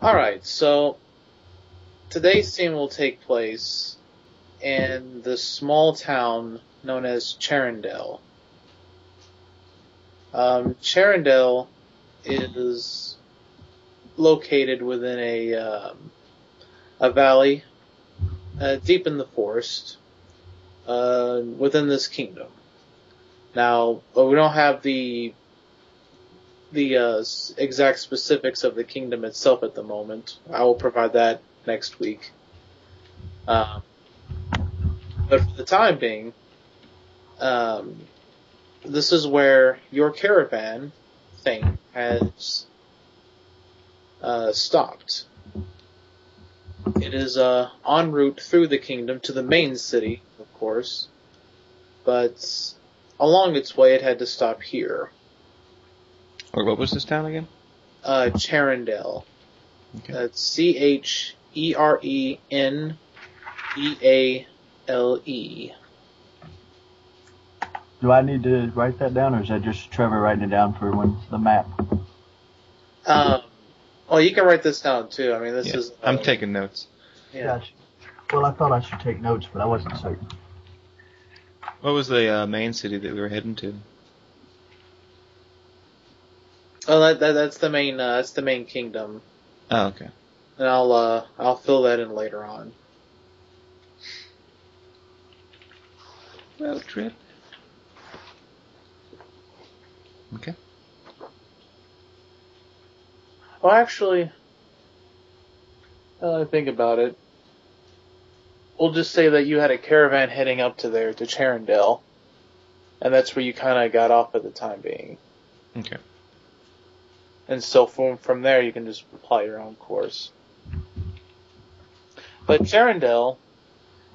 Alright, so today's scene will take place in the small town known as Charendale. Charendale is located within a valley deep in the forest within this kingdom. Now, we don't have the exact specifics of the kingdom itself at the moment. I will provide that next week. But for the time being, this is where your caravan thing has stopped. It is en route through the kingdom to the main city, of course, but along its way it had to stop here. Or what was this town again? Charendale. Okay. That's Cherendeale. Do I need to write that down, or is that just Trevor writing it down for the map? Well, you can write this down too. I mean, this is. I'm taking notes. Yeah. Gotcha. Well, I thought I should take notes, but I wasn't certain. What was the main city that we were heading to? Oh, that's the main. That's the main kingdom. Oh, okay. And I'll fill that in later on. Road trip. Okay. Well, actually, now that I think about it, we'll just say that you had a caravan heading up to there, to Charendale, and that's where you kind of got off at the time being. Okay. And so from there, you can just apply your own course. But Charendale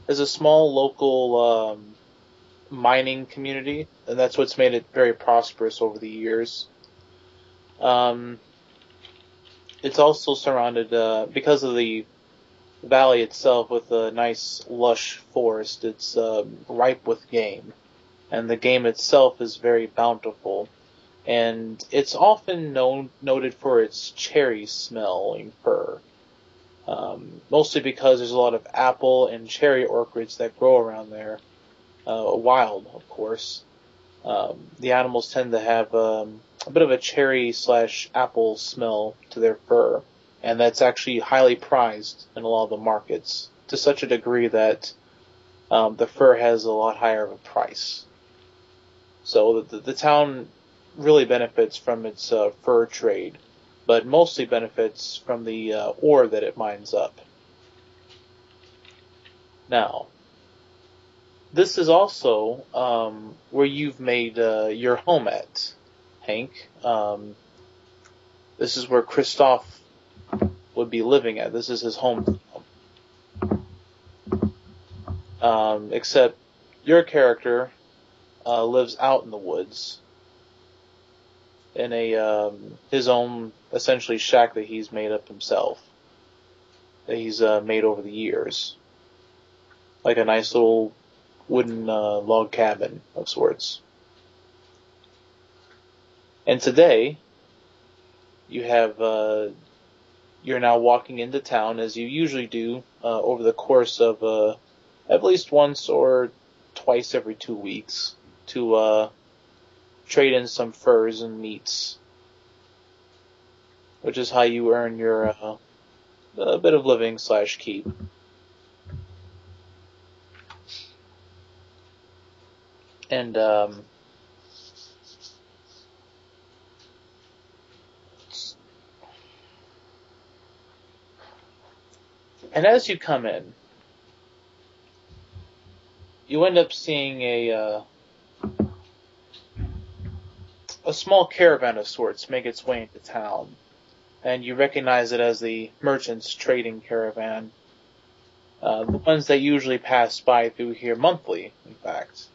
is a small local mining community, and that's what's made it very prosperous over the years. It's also surrounded, because of the valley itself, with a nice lush forest. It's ripe with game, and the game itself is very bountiful. And it's often noted for its cherry-smelling fur, mostly because there's a lot of apple and cherry orchards that grow around there, wild, of course. The animals tend to have a bit of a cherry/apple smell to their fur, and that's actually highly prized in a lot of the markets, to such a degree that the fur has a lot higher of a price. So the town really benefits from its fur trade, but mostly benefits from the ore that it mines up. Now, this is also where you've made your home at, Hank. This is where Christoph would be living at. This is his home. Except your character lives out in the woods in his own essentially shack that he's made up himself, that he's made over the years, like a nice little wooden log cabin of sorts. And today, you're now walking into town, as you usually do over the course of at least once or twice every 2 weeks, to trade in some furs and meats, which is how you earn your a bit of living/keep. And as you come in, you end up seeing a small caravan of sorts make its way into town, and you recognize it as the merchant's trading caravan, the ones that usually pass by through here monthly, in fact.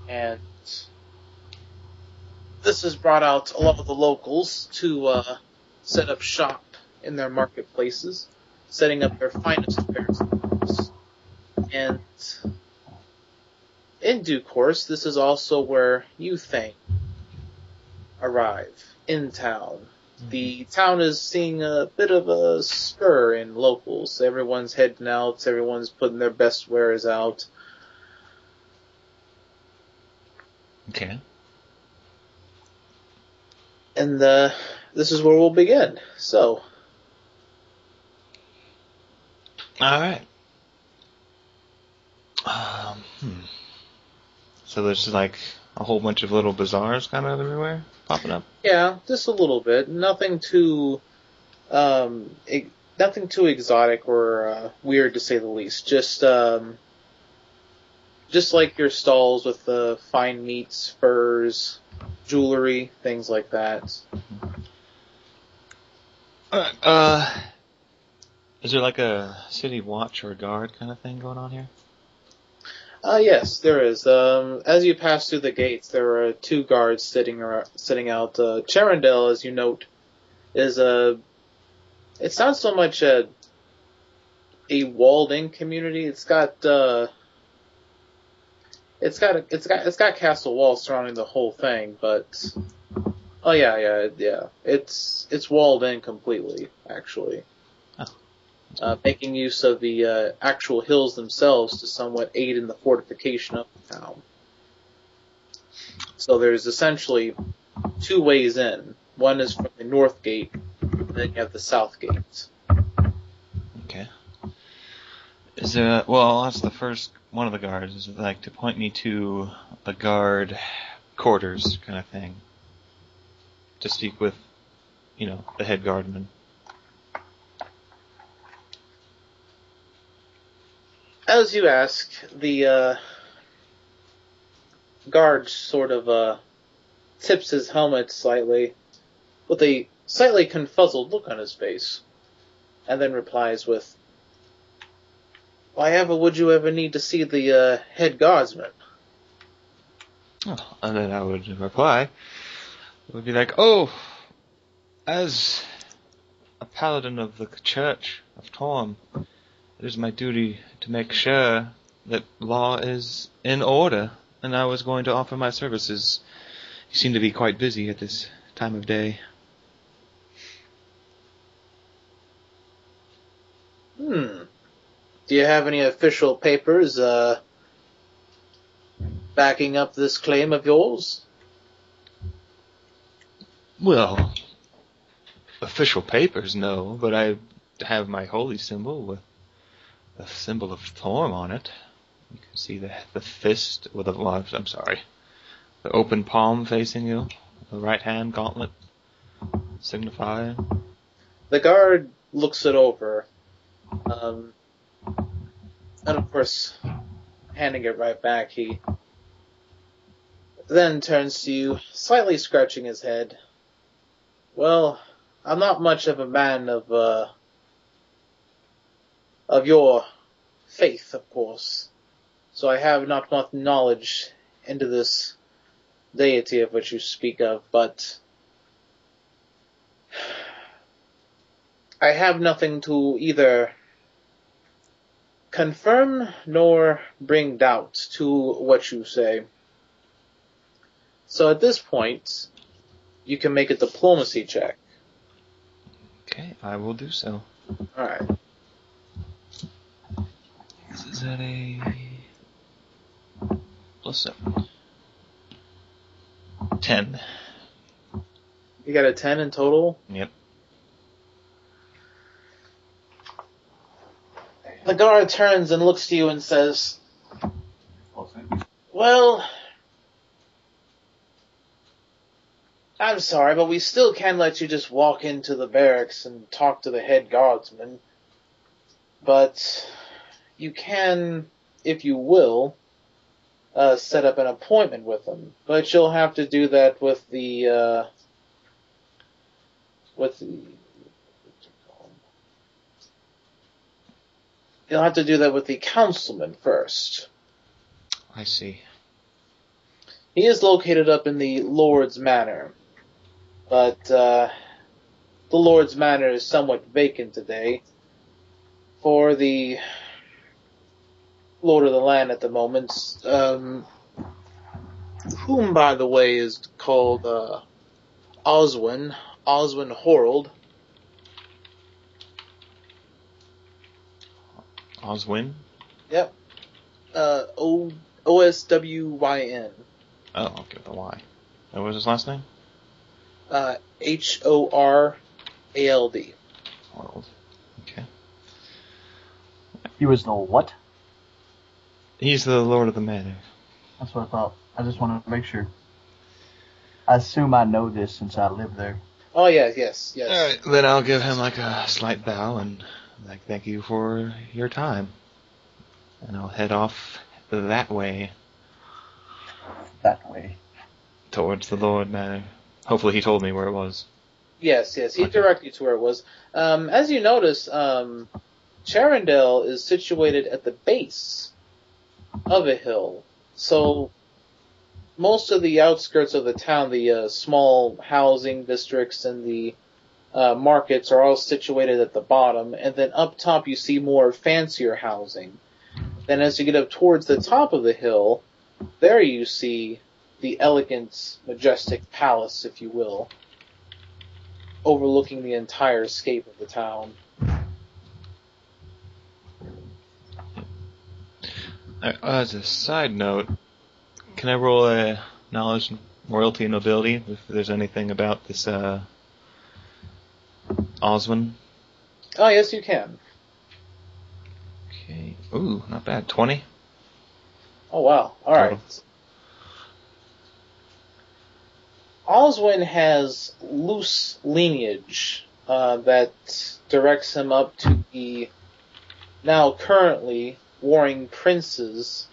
And this has brought out a lot of the locals to set up shop in their marketplaces, setting up their finest wares. And in due course, this is also where you, Thane, arrive in town. The town is seeing a bit of a stir in locals. Everyone's heading out. Everyone's putting their best wares out. Okay. And this is where we'll begin. So. All right. So there's like a whole bunch of little bazaars kind of everywhere popping up. Yeah, just a little bit. Nothing too exotic or weird to say the least. Just like your stalls with the fine meats, furs, jewelry, things like that. Is there like a city watch or guard kind of thing going on here? Yes, there is. As you pass through the gates, there are two guards sitting out. Cherendale, as you note, is it's not so much a walled-in community. It's got castle walls surrounding the whole thing, but yeah. It's walled in completely, actually. Making use of the actual hills themselves to somewhat aid in the fortification of the town. So there's essentially two ways in. One is from the north gate, and then you have the south gate. Okay. Is there? Well, that's the first one of the guards. Is it like to point me to the guard quarters kind of thing? To speak with, the head guardman. As you ask, the guard sort of tips his helmet slightly, with a slightly confuzzled look on his face, and then replies with, "Why ever would you ever need to see the head guardsman?" Oh, and then I would reply, it would be like, as a paladin of the Church of Torm, it is my duty to make sure that law is in order, and I was going to offer my services. You seem to be quite busy at this time of day. Do you have any official papers backing up this claim of yours? Well, official papers, no, but I have my holy symbol with the symbol of Thorm on it. You can see the fist with the open palm facing you, the right hand gauntlet signifying. The guard looks it over, and of course, handing it right back, he then turns to you, slightly scratching his head. "Well, I'm not much of a man of your faith, of course, so I have not much knowledge into this deity of which you speak of, but I have nothing to either confirm nor bring doubt to what you say. So at this point, you can make a diplomacy check." Okay, I will do so. Alright. Is that a +7? 10. You got a 10 in total? Yep. The guard turns and looks to you and says, "Well, I'm sorry, but we still can't let you just walk into the barracks and talk to the head guardsman. But you can, if you will, set up an appointment with him. But you'll have to do that with the you'll have to do that with the councilman first. I see. He is located up in the Lord's Manor, but the Lord's Manor is somewhat vacant today, for the Lord of the Land at the moment, whom, by the way, is called Oswin Horold. Oswin? Yep. Oswyn. Oh, okay, the Y. What was his last name? Horald. Harold. Okay. He was the what? He's the Lord of the Manor. That's what I thought. I just wanted to make sure. I assume I know this since I live there. Oh, yes. Alright, then I'll give him like a slight bow and like thank you for your time. And I'll head off that way. That way. Towards the Lord Manor. Hopefully he told me where it was. Yes, he directed you to where it was. As you notice, Charendale is situated at the base of a hill. So most of the outskirts of the town, the small housing districts and the markets are all situated at the bottom. And then up top you see more fancier housing. Then as you get up towards the top of the hill, there you see the elegant, majestic palace, if you will, overlooking the entire scape of the town. As a side note, can I roll a knowledge, royalty, and nobility if there's anything about this Oswin? Oh, yes, you can. Okay. Ooh, not bad. 20? Oh, wow. All right. Oswin has loose lineage that directs him up to the now currently warring princes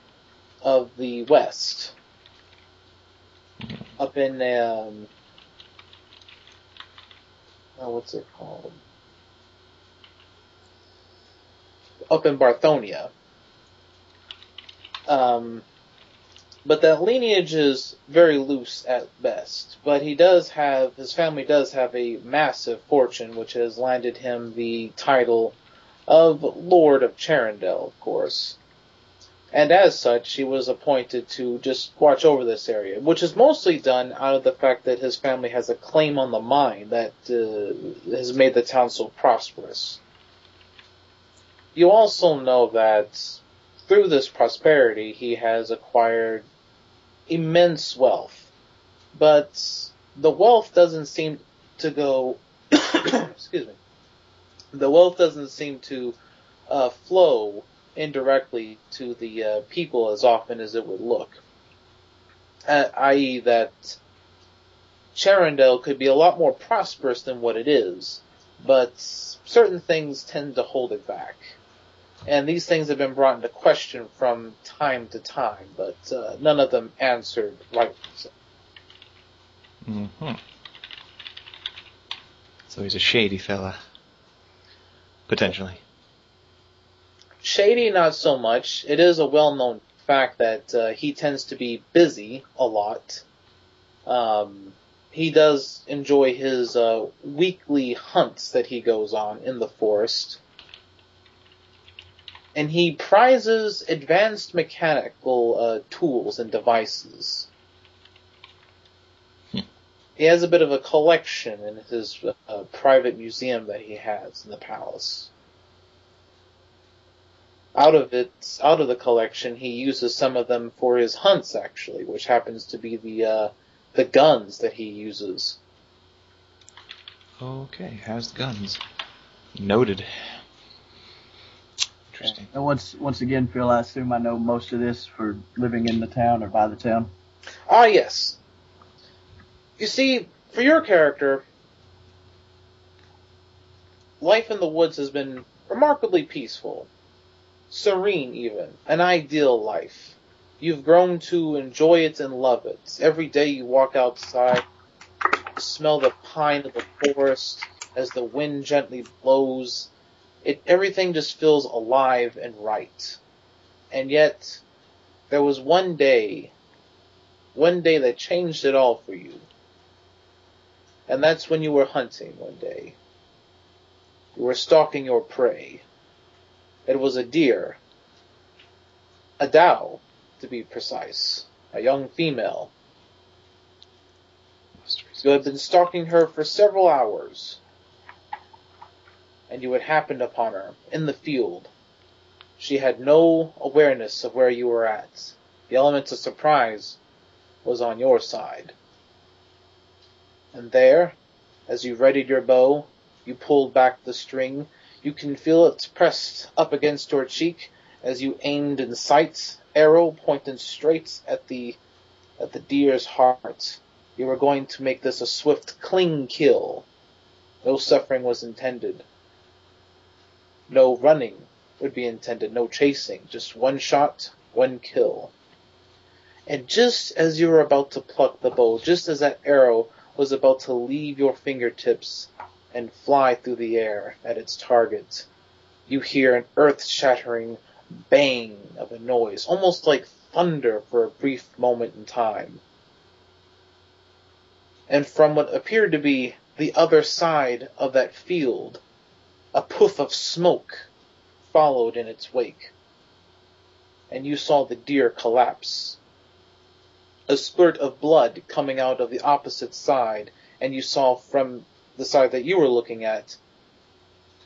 of the West. Up in, what's it called? Up in Barthonia. But that lineage is very loose at best. But his family does have a massive fortune, which has landed him the title of Lord of Charendale, of course. And as such, he was appointed to just watch over this area, which is mostly done out of the fact that his family has a claim on the mine that has made the town so prosperous. You also know that through this prosperity, he has acquired immense wealth. But the wealth doesn't seem to go... excuse me. The wealth doesn't seem to flow indirectly to the people as often as it would look. I.e. that Charendale could be a lot more prosperous than what it is, but certain things tend to hold it back. And these things have been brought into question from time to time, but none of them answered rightly. Mm-hmm. So he's a shady fella. Potentially. Shady, not so much. It is a well-known fact that he tends to be busy a lot. He does enjoy his weekly hunts that he goes on in the forest. And he prizes advanced mechanical tools and devices. He has a bit of a collection in his private museum that he has in the palace. Out of the collection, he uses some of them for his hunts, actually, which happens to be the guns that he uses. Okay, has guns. Noted. Interesting. And once again, Phil, I assume I know most of this for living in the town or by the town. Ah, yes. You see, for your character, life in the woods has been remarkably peaceful. Serene, even. An ideal life. You've grown to enjoy it and love it. Every day you walk outside, you smell the pine of the forest as the wind gently blows. Everything just feels alive and right. And yet, there was one day that changed it all for you. And that's when you were hunting one day. You were stalking your prey. It was a deer. A doe, to be precise. A young female. You had been stalking her for several hours, and you had happened upon her in the field. She had no awareness of where you were at. The element of surprise was on your side. And there, as you readied your bow, you pulled back the string. You can feel it pressed up against your cheek as you aimed in sight, arrow pointed straight at the deer's heart. You were going to make this a swift, clean kill. No suffering was intended. No running would be intended, no chasing. Just one shot, one kill. And just as you were about to pluck the bow, just as that arrow was about to leave your fingertips and fly through the air at its target, you hear an earth-shattering bang of a noise, almost like thunder for a brief moment in time. And from what appeared to be the other side of that field, a puff of smoke followed in its wake, and you saw the deer collapse. A spurt of blood coming out of the opposite side, and you saw from the side that you were looking at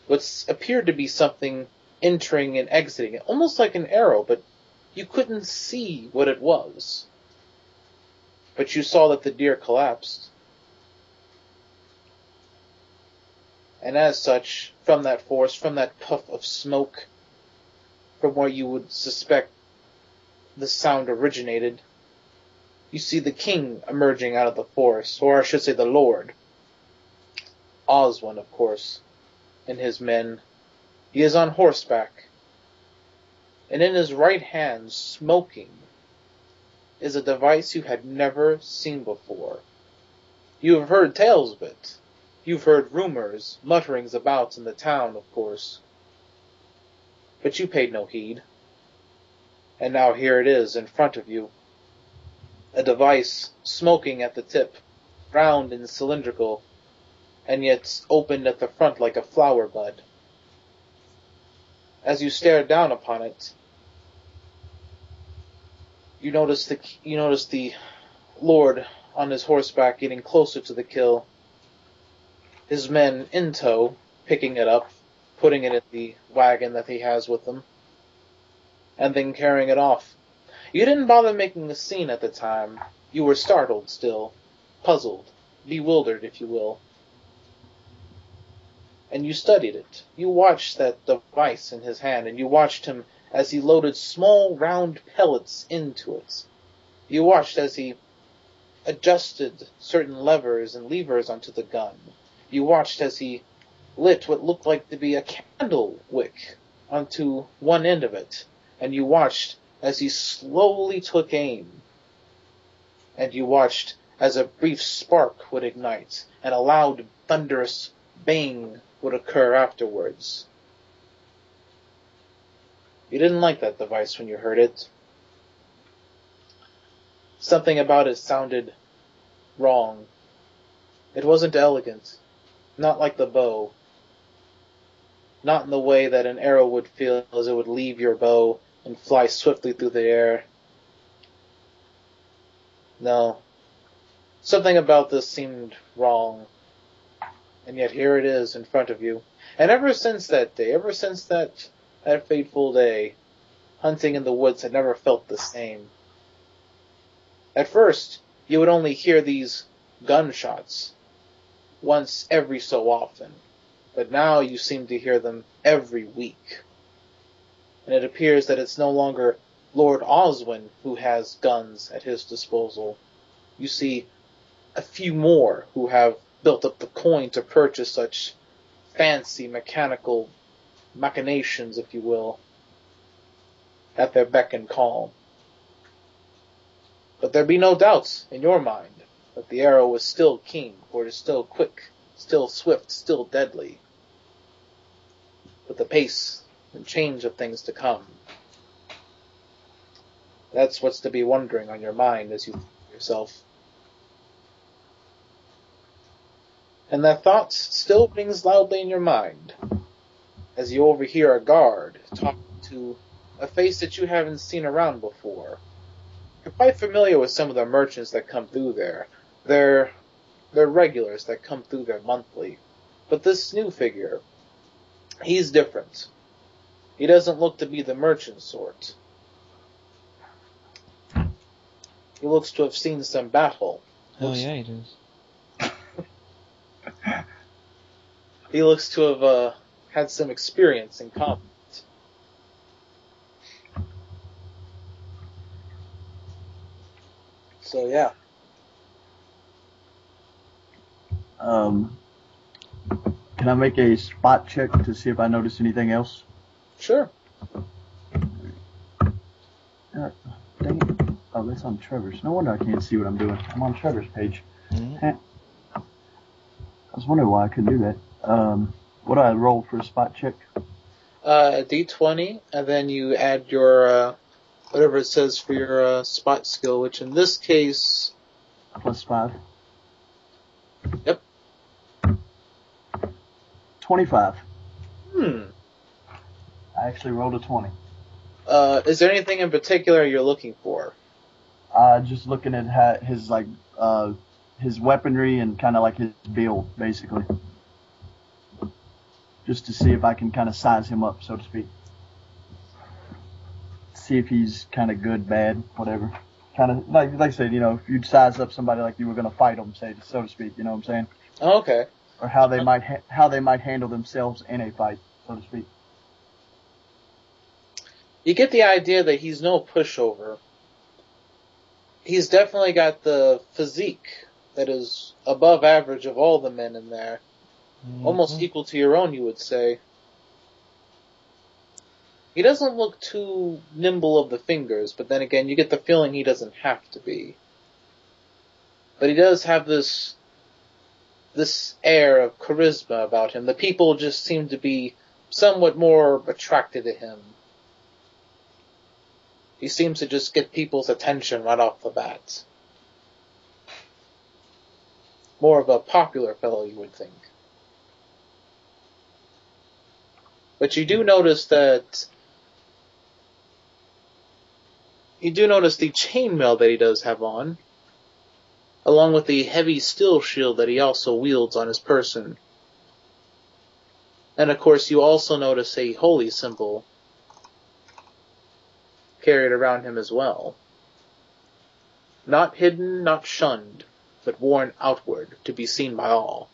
what appeared to be something entering and exiting, almost like an arrow, but you couldn't see what it was. But you saw that the deer collapsed. And as such, from that force, from that puff of smoke, from where you would suspect the sound originated, you see the king emerging out of the forest, or I should say the lord. Oswin, of course, and his men. He is on horseback, and in his right hand, smoking, is a device you had never seen before. You have heard tales of it. You've heard rumors, mutterings about in the town, of course. But you paid no heed. And now here it is in front of you. A device smoking at the tip, round and cylindrical, and yet opened at the front like a flower bud. As you stare down upon it, you notice the lord on his horseback getting closer to the kill. His men in tow, picking it up, putting it in the wagon that he has with them, and then carrying it off. You didn't bother making a scene at the time. You were startled still, puzzled, bewildered, if you will. And you studied it. You watched that device in his hand, and you watched him as he loaded small round pellets into it. You watched as he adjusted certain levers and levers onto the gun. You watched as he lit what looked like to be a candle wick onto one end of it. And you watched as he slowly took aim. And you watched as a brief spark would ignite, and a loud, thunderous bang would occur afterwards. You didn't like that device when you heard it. Something about it sounded wrong. It wasn't elegant. Not like the bow. Not in the way that an arrow would feel as it would leave your bow and fly swiftly through the air. No. Something about this seemed wrong. And yet here it is in front of you. And ever since that day, ever since that fateful day, hunting in the woods had never felt the same. At first, you would only hear these gunshots once every so often, but now you seem to hear them every week. And it appears that it's no longer Lord Oswin who has guns at his disposal. You see a few more who have built up the coin to purchase such fancy mechanical machinations, if you will, at their beck and call. But there be no doubts in your mind that the arrow is still keen, for it is still quick, still swift, still deadly. But the pace and change of things to come, that's what's to be wondering on your mind as you think to yourself. And that thought still rings loudly in your mind as you overhear a guard talking to a face that you haven't seen around before. You're quite familiar with some of the merchants that come through there. They're They're regulars that come through there monthly. But this new figure, he's different. He doesn't look to be the merchant sort. He looks to have seen some battle. Yeah, he does. He looks to have had some experience in combat. So, yeah. Can I make a spot check to see if I notice anything else? Sure. Dang it. Oh, that's on Trevor's. No wonder I can't see what I'm doing. I'm on Trevor's page. Mm-hmm. I was wondering why I couldn't do that. What do I roll for a spot check? A d20, and then you add your, whatever it says for your spot skill, which in this case... +5. Yep. 25. I actually rolled a 20. Is there anything in particular you're looking for? Just looking at his his weaponry and kind of like his build, basically. Just to see if I can kind of size him up, so to speak. See if he's kind of good, bad, whatever. Kind of like I said, if you'd size up somebody like you were going to fight them, say, so to speak. You know what I'm saying? Oh, okay. Or how they might handle themselves in a fight, so to speak. You get the idea that he's no pushover. He's definitely got the physique that is above average of all the men in there. Mm-hmm. Almost equal to your own, you would say. He doesn't look too nimble of the fingers, but then again, you get the feeling he doesn't have to be. But he does have this air of charisma about him. The people just seem to be somewhat more attracted to him. He seems to just get people's attention right off the bat. More of a popular fellow, you would think. But you do notice the chainmail that he does have on, along with the heavy steel shield that he also wields on his person. And of course you also notice a holy symbol carried around him as well. Not hidden, not shunned, but worn outward to be seen by all.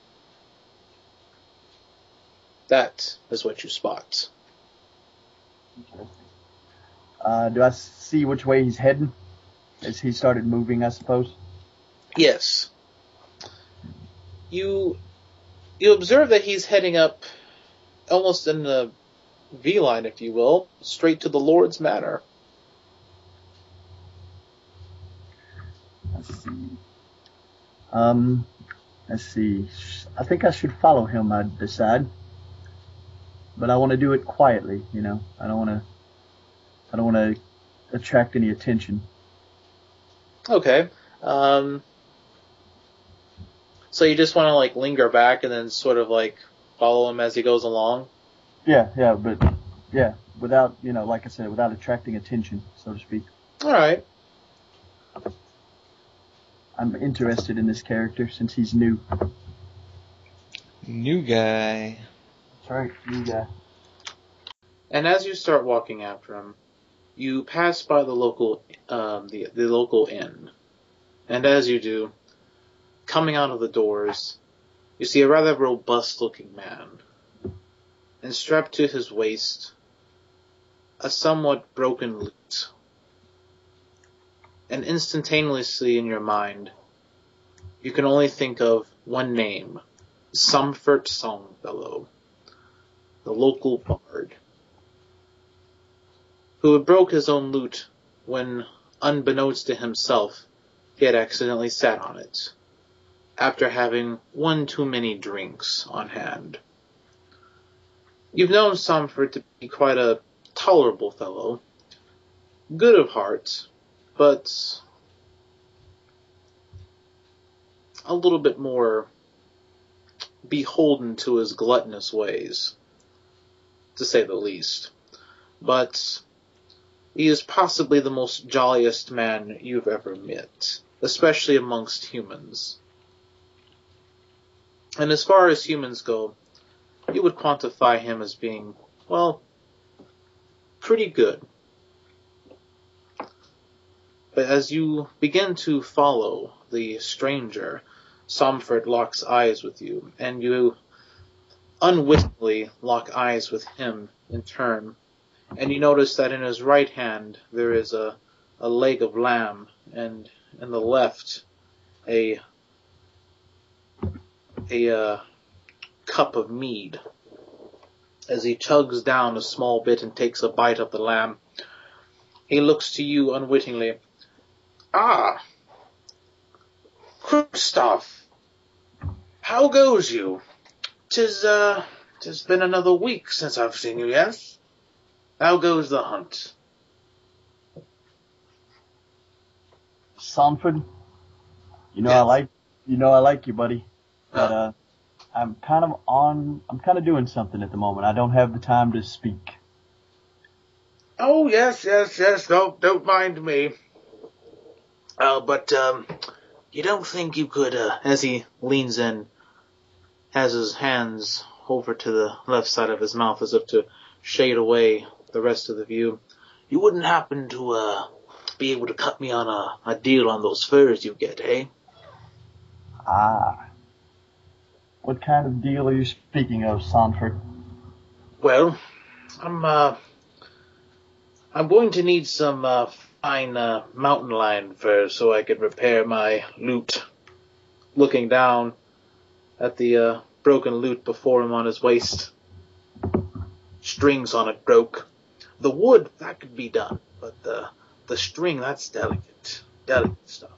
That is what you spot. Do I see which way he's heading? As he started moving, I suppose? Yes. You observe that he's heading up almost in a V-line, if you will, straight to the Lord's Manor. Let's see. I think I should follow him, I decide. But I want to do it quietly, I don't want to attract any attention. Okay. So you just want to linger back and then sort of follow him as he goes along? Yeah, without, like I said, without attracting attention, so to speak. Alright. I'm interested in this character since he's new. New guy. That's right, new guy. And as you start walking after him, you pass by the local inn. And as you do, coming out of the doors, you see a rather robust-looking man. And strapped to his waist, a somewhat broken lute. And instantaneously in your mind, you can only think of one name, Sumfert Songfellow, the local bard, who had broke his own lute when, unbeknownst to himself, he had accidentally sat on it, after having one too many drinks on hand. You've known Sumfert to be quite a tolerable fellow, good of heart, but a little bit more beholden to his gluttonous ways, to say the least. But he is possibly the most jolliest man you've ever met, especially amongst humans. And as far as humans go, you would quantify him as being, well, pretty good. But as you begin to follow the stranger, Somford locks eyes with you, and you unwittingly lock eyes with him in turn. And you notice that in his right hand there is a leg of lamb, and in the left a cup of mead. As he chugs down a small bit and takes a bite of the lamb, he looks to you unwittingly. Ah, Kristoff, how goes you? 'Tis been another week since I've seen you, yes? How goes the hunt? Sanford, Yes. I like you, buddy. But I'm kind of doing something at the moment. I don't have the time to speak. Oh, yes. Don't mind me. But you don't think you could, as he leans in, has his hands over to the left side of his mouth as if to shade away the rest of the view, you wouldn't happen to, be able to cut me on a deal on those furs you get, eh? Ah. What kind of deal are you speaking of, Sanford? Well, I'm going to need some, fine, mountain lion furs so I can repair my lute. Looking down at the, broken lute before him on his waist. Strings on it broke. The wood, that could be done, but the string, that's delicate stuff.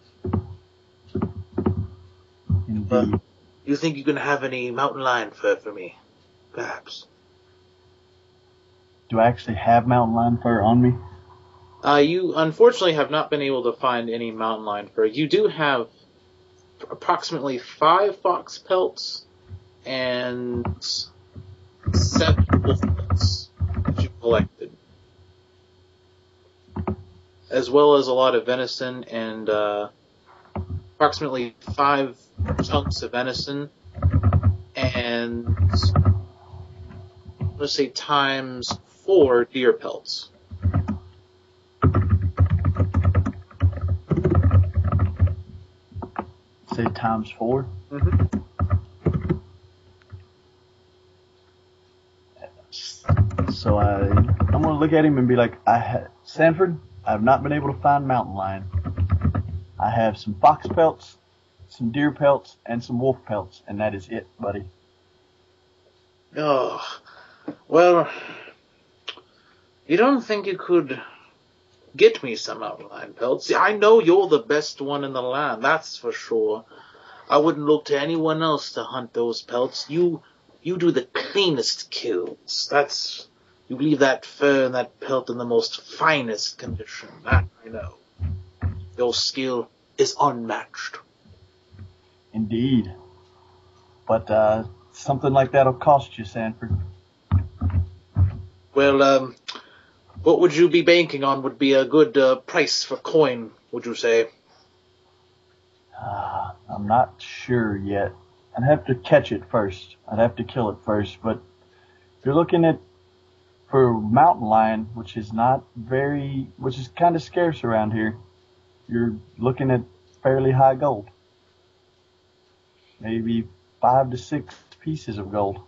Indeed. You think you can have any mountain lion fur for me? Perhaps. Do I actually have mountain lion fur on me? You unfortunately have not been able to find any mountain lion fur. You do have approximately 5 fox pelts and 7 wolf pelts that you collected, as well as a lot of venison and approximately 5 chunks of venison and let's say times 4 deer pelts. Say times 4? Mm-hmm. So I'm going to look at him and be like, Sanford, I have not been able to find mountain lion. I have some fox pelts, some deer pelts, and some wolf pelts, and that is it, buddy. Oh, well, you don't think you could get me some mountain lion pelts? See, I know you're the best one in the land, that's for sure. I wouldn't look to anyone else to hunt those pelts. You do the cleanest kills. You leave that fur and that pelt in the most finest condition. That I know. Your skill is unmatched. Indeed. But something like that'll cost you, Sanford. Well, what would you be banking on would be a good price for coin, would you say? I'm not sure yet. I'd have to catch it first. I'd have to kill it first. But if you're looking at for mountain lion, which is kind of scarce around here, you're looking at fairly high gold. Maybe 5 to 6 pieces of gold.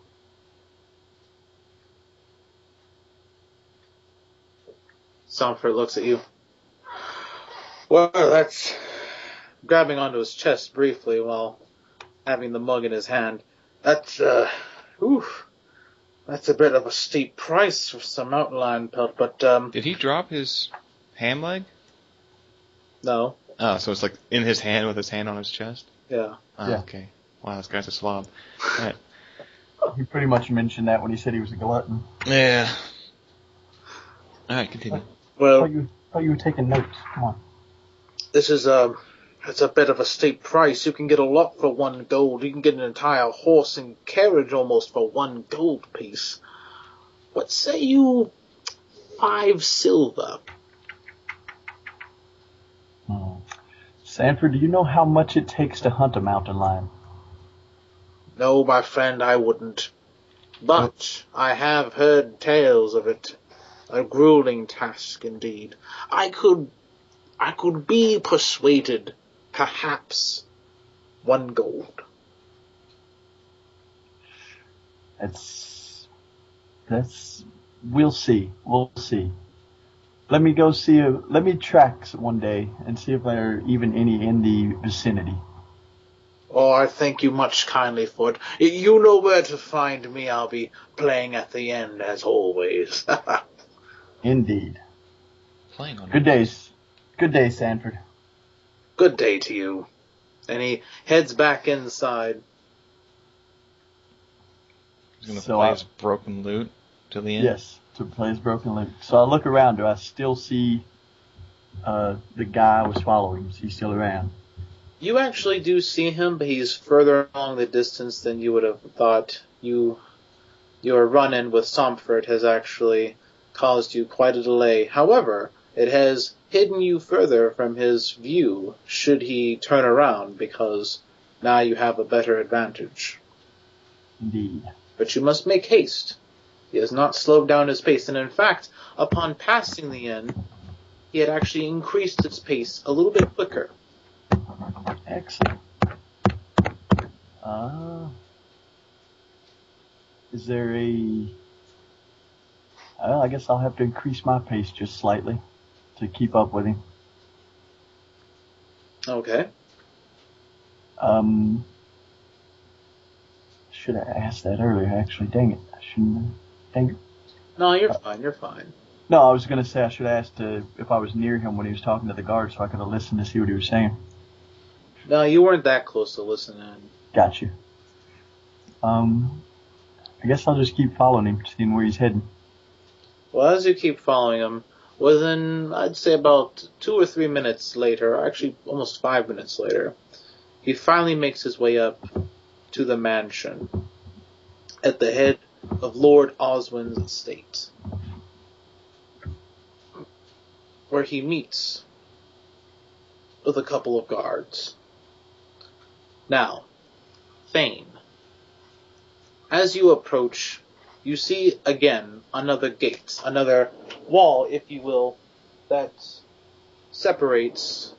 Somford looks at you. Well, that's grabbing onto his chest briefly while having the mug in his hand. That's a bit of a steep price for some mountain lion pelt, but Did he drop his ham leg? No. Oh, so it's like in his hand with his hand on his chest? Yeah. Oh, Yeah. okay. Wow, this guy's a slob. Alright. He pretty much mentioned that when he said he was a glutton. Yeah. Alright, continue. Well, I thought you were taking notes. Come on. this is it's a bit of a steep price. You can get a lot for 1 gold. You can get an entire horse and carriage almost for 1 gold piece. What say you 5 silver? Sanford, do you know how much it takes to hunt a mountain lion? No, my friend, I wouldn't. But I have heard tales of it. A grueling task indeed. I could be persuaded, perhaps, 1 gold. We'll see. We'll see. Let me go see. Let me track one day and see if there are even any in the vicinity. Oh, I thank you much kindly for it. You know where to find me. I'll be playing at the end, as always. Indeed. Playing on Good days. Good day, Sanford. Good day to you. And he heads back inside. He's going to play his broken lute to the end? Yes, to play his broken lute. So I look around. Do I still see the guy I was following? Is he still around? You actually do see him, but he's further along the distance than you would have thought. Your run-in with Somfort has actually caused you quite a delay. However, it has hidden you further from his view should he turn around, because now you have a better advantage. Indeed. But you must make haste. He has not slowed down his pace, and in fact, upon passing the inn, he had actually increased his pace a little bit quicker. Excellent. Is there I guess I'll have to increase my pace just slightly to keep up with him. Okay. Should have asked that earlier, actually. Dang it. I shouldn't have. Dang it. No, you're fine. You're fine. No, I was going to say I should have asked if I was near him when he was talking to the guard so I could have listened to see what he was saying. No, you weren't that close to listening. Got you. I guess I'll just keep following him, seeing where he's heading. Well, as you keep following him, within, I'd say about 2 or 3 minutes later, actually almost 5 minutes later, he finally makes his way up to the mansion at the head of Lord Oswin's estate, where he meets with a couple of guards. Now, Thane, as you approach, you see again another gate, another wall, if you will, that separates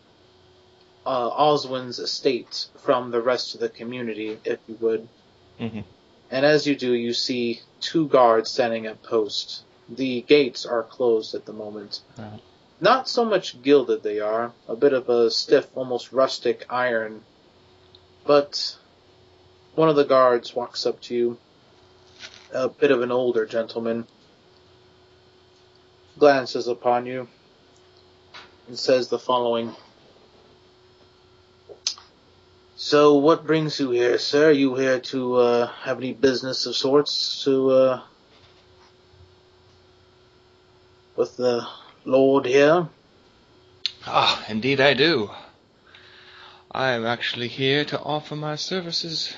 Oswin's estate from the rest of the community, if you would. Mm-hmm. And as you do, you see 2 guards standing at post. The gates are closed at the moment. Right. Not so much gilded they are, a bit of a stiff, almost rustic iron. But one of the guards walks up to you, a bit of an older gentleman, glances upon you, and says the following. So, what brings you here, sir? Are you here to have any business of sorts with the Lord here? Ah, indeed I do. I am actually here to offer my services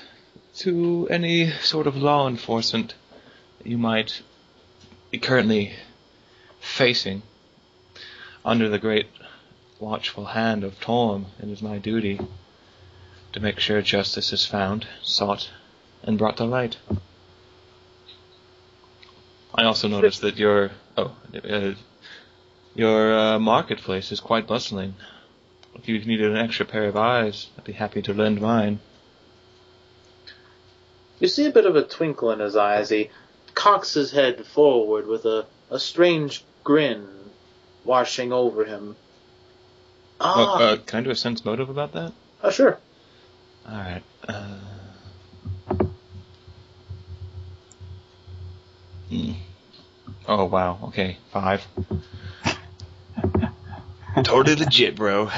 to any sort of law enforcement that you might be currently facing under the great watchful hand of Torm. It is my duty to make sure justice is found, sought, and brought to light. I also noticed that your marketplace is quite bustling. If you needed an extra pair of eyes, I'd be happy to lend mine. You see a bit of a twinkle in his eye as he cocks his head forward with a strange grin washing over him. Can I do a sense motive about that? Oh, sure. Alright. Oh, wow. Okay, 5. Totally legit, bro.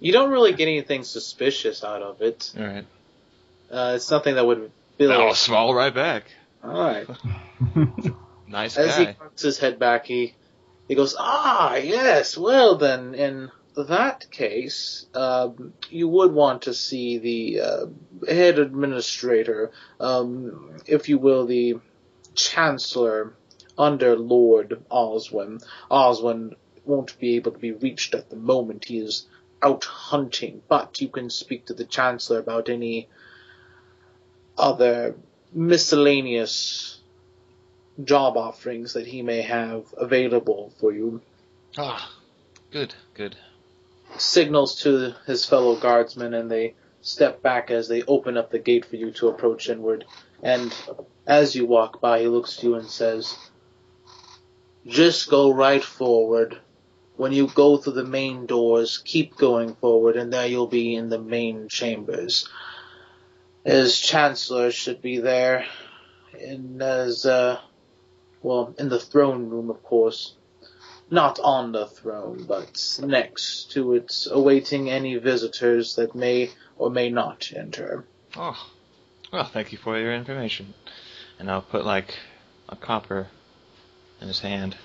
You don't really get anything suspicious out of it. Alright. It's nothing that would feel... I'll smile right back. Alright. Nice As guy. he cocks his head back, he goes, yes, well then, in that case, you would want to see the head administrator, if you will, the chancellor under Lord Oswin. Oswin won't be able to be reached at the moment. He is out hunting, but you can speak to the Chancellor about any other miscellaneous job offerings that he may have available for you. Ah, good. Signals to his fellow guardsmen, and they step back as they open up the gate for you to approach inward. And as you walk by, he looks to you and says, "Just go right forward. When you go through the main doors, keep going forward, and there you'll be in the main chambers. His Chancellor should be there, in the throne room, of course. Not on the throne, but next to it, awaiting any visitors that may or may not enter." Oh, well, thank you for your information. And I'll put, like, a copper in his hand.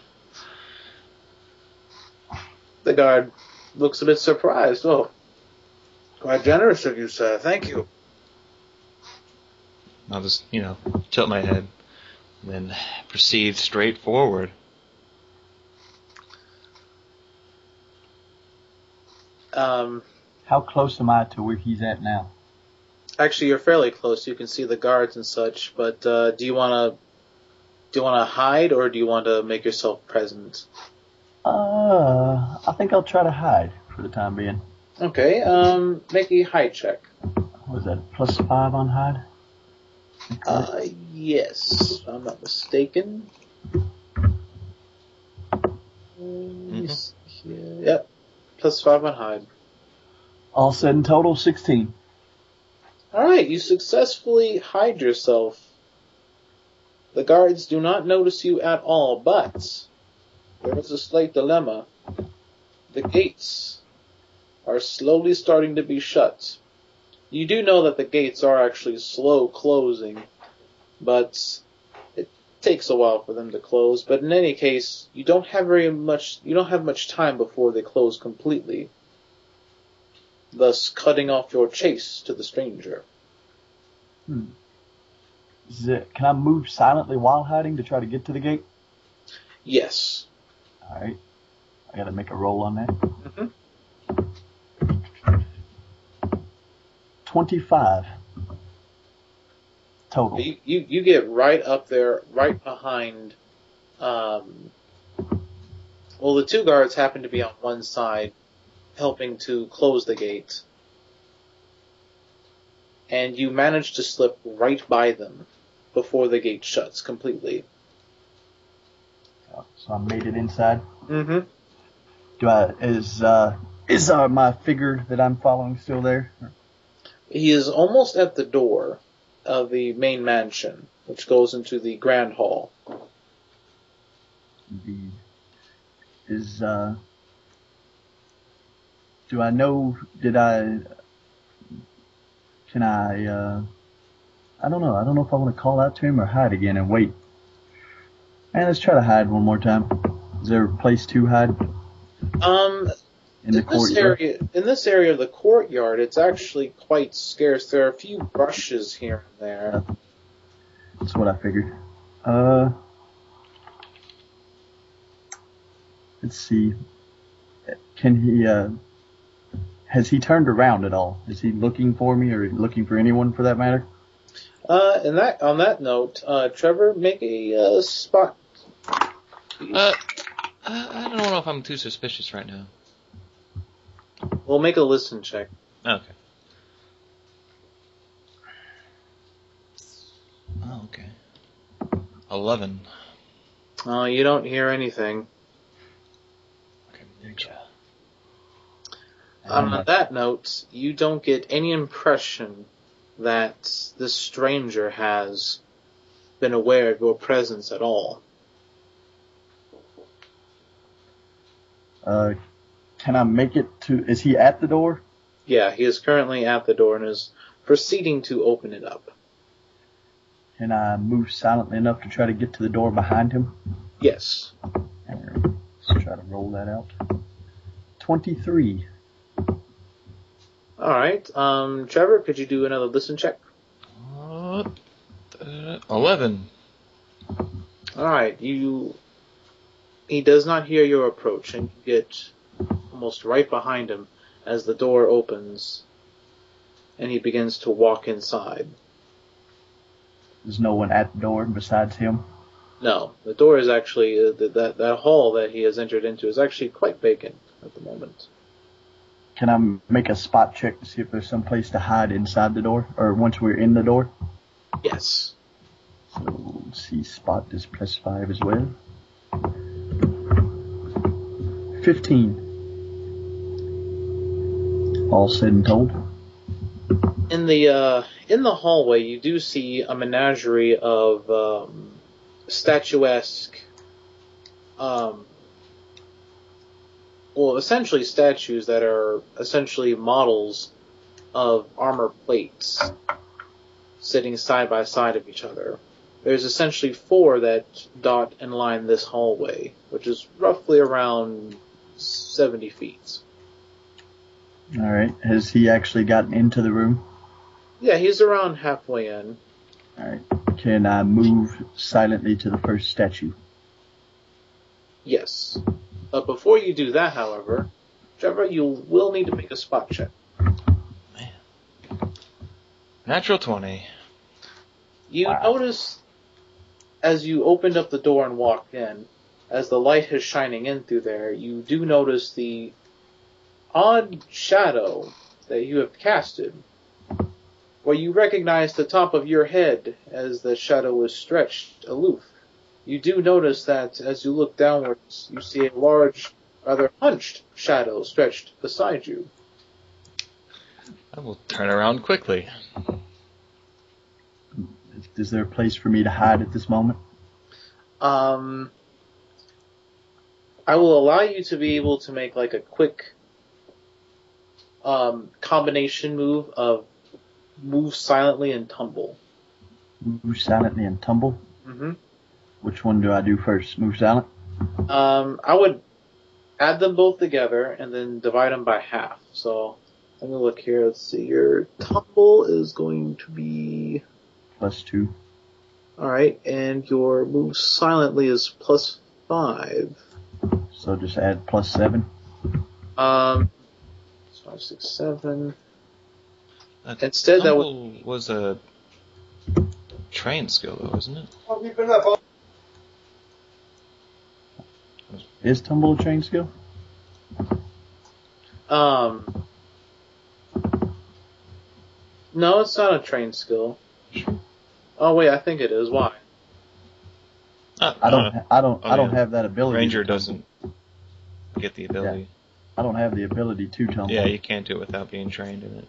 The guard looks a bit surprised. "Oh, quite generous of you, sir. Thank you." I'll just, tilt my head and then proceed straight forward. How close am I to where he's at now? Actually, you're fairly close. You can see the guards and such. But do you want to hide, or do you want to make yourself present? I think I'll try to hide for the time being. Okay. Make a hide check. What is that? +5 on hide? Yes, if I'm not mistaken. Yep. +5 on hide. All said in total, 16. Alright, you successfully hide yourself. The guards do not notice you at all, but there is a slight dilemma. The gates are slowly starting to be shut. You do know that the gates are actually slow closing, but it takes a while for them to close. But in any case, you don't have much time before they close completely, thus cutting off your chase to the stranger. Can I move silently while hiding to try to get to the gate? Yes. Alright. I gotta make a roll on that. Mm-hmm. 25 total. You get right up there, right behind. The two guards happen to be on one side, helping to close the gate, and you manage to slip right by them before the gate shuts completely. So I made it inside. Mm-hmm. Is my figure that I'm following still there? He is almost at the door of the main mansion, which goes into the grand hall. Do I know, I don't know. I don't know if I want to call out to him or hide again and wait. And let's try to hide one more time. Is there a place to hide? In this area of the courtyard, it's actually quite scarce. There are a few brushes here and there. That's what I figured. Let's see. Has he turned around at all? Is he looking for me or looking for anyone for that matter? On that note, Trevor, make a spot. I don't know if I'm too suspicious right now. We'll make a listen check. Okay. Oh, okay. 11. You don't hear anything. Okay. On that note, you don't get any impression that this stranger has been aware of your presence at all. Can I make it to... Is he at the door? Yeah, he is currently at the door and is proceeding to open it up. Can I move silently enough to try to get to the door behind him? Yes. Let's try to roll that out. 23. Alright, Trevor, could you do another listen check? 11. Alright, he does not hear your approach, and you get almost right behind him as the door opens and he begins to walk inside. There's no one at the door besides him? No, the door is actually, that hall that he has entered into is actually quite vacant at the moment. Can I make a spot check to see if there's some place to hide inside the door, or once we're in the door? Yes. So, let's see, spot is +5 as well. 15. All said and told. In the hallway, you do see a menagerie of statuesque, essentially statues that are essentially models of armor plates sitting side by side of each other. There's essentially 4 that dot and line this hallway, which is roughly around 70 feet. Alright, has he actually gotten into the room? Yeah, he's around halfway in. Alright, can I move silently to the first statue? Yes. But before you do that, however, Trevor, you will need to make a spot check. Man. Natural 20. You notice, as you opened up the door and walked in, as the light is shining in through there, you do notice the odd shadow that you have casted, where you recognize the top of your head as the shadow is stretched aloof. You do notice that as you look downwards, you see a large, rather hunched shadow stretched beside you. I will turn around quickly. Is there a place for me to hide at this moment? I will allow you to be able to make like a quick combination move of move silently and tumble. Move silently and tumble? Mm-hmm. Which one do I do first? Move silent? I would add them both together and then divide them by half. So let me look here. Let's see. Your tumble is going to be +2. alright, and your move silently is +5. So just add +7. 5, 6, 7. Instead, that was a trained skill, though, isn't it? Is tumble a trained skill? No, it's not a trained skill. Oh wait, I think it is. Why? I don't have that ability. Ranger doesn't get the ability. Yeah. I don't have the ability to tumble. Yeah, you can't do it without being trained in it.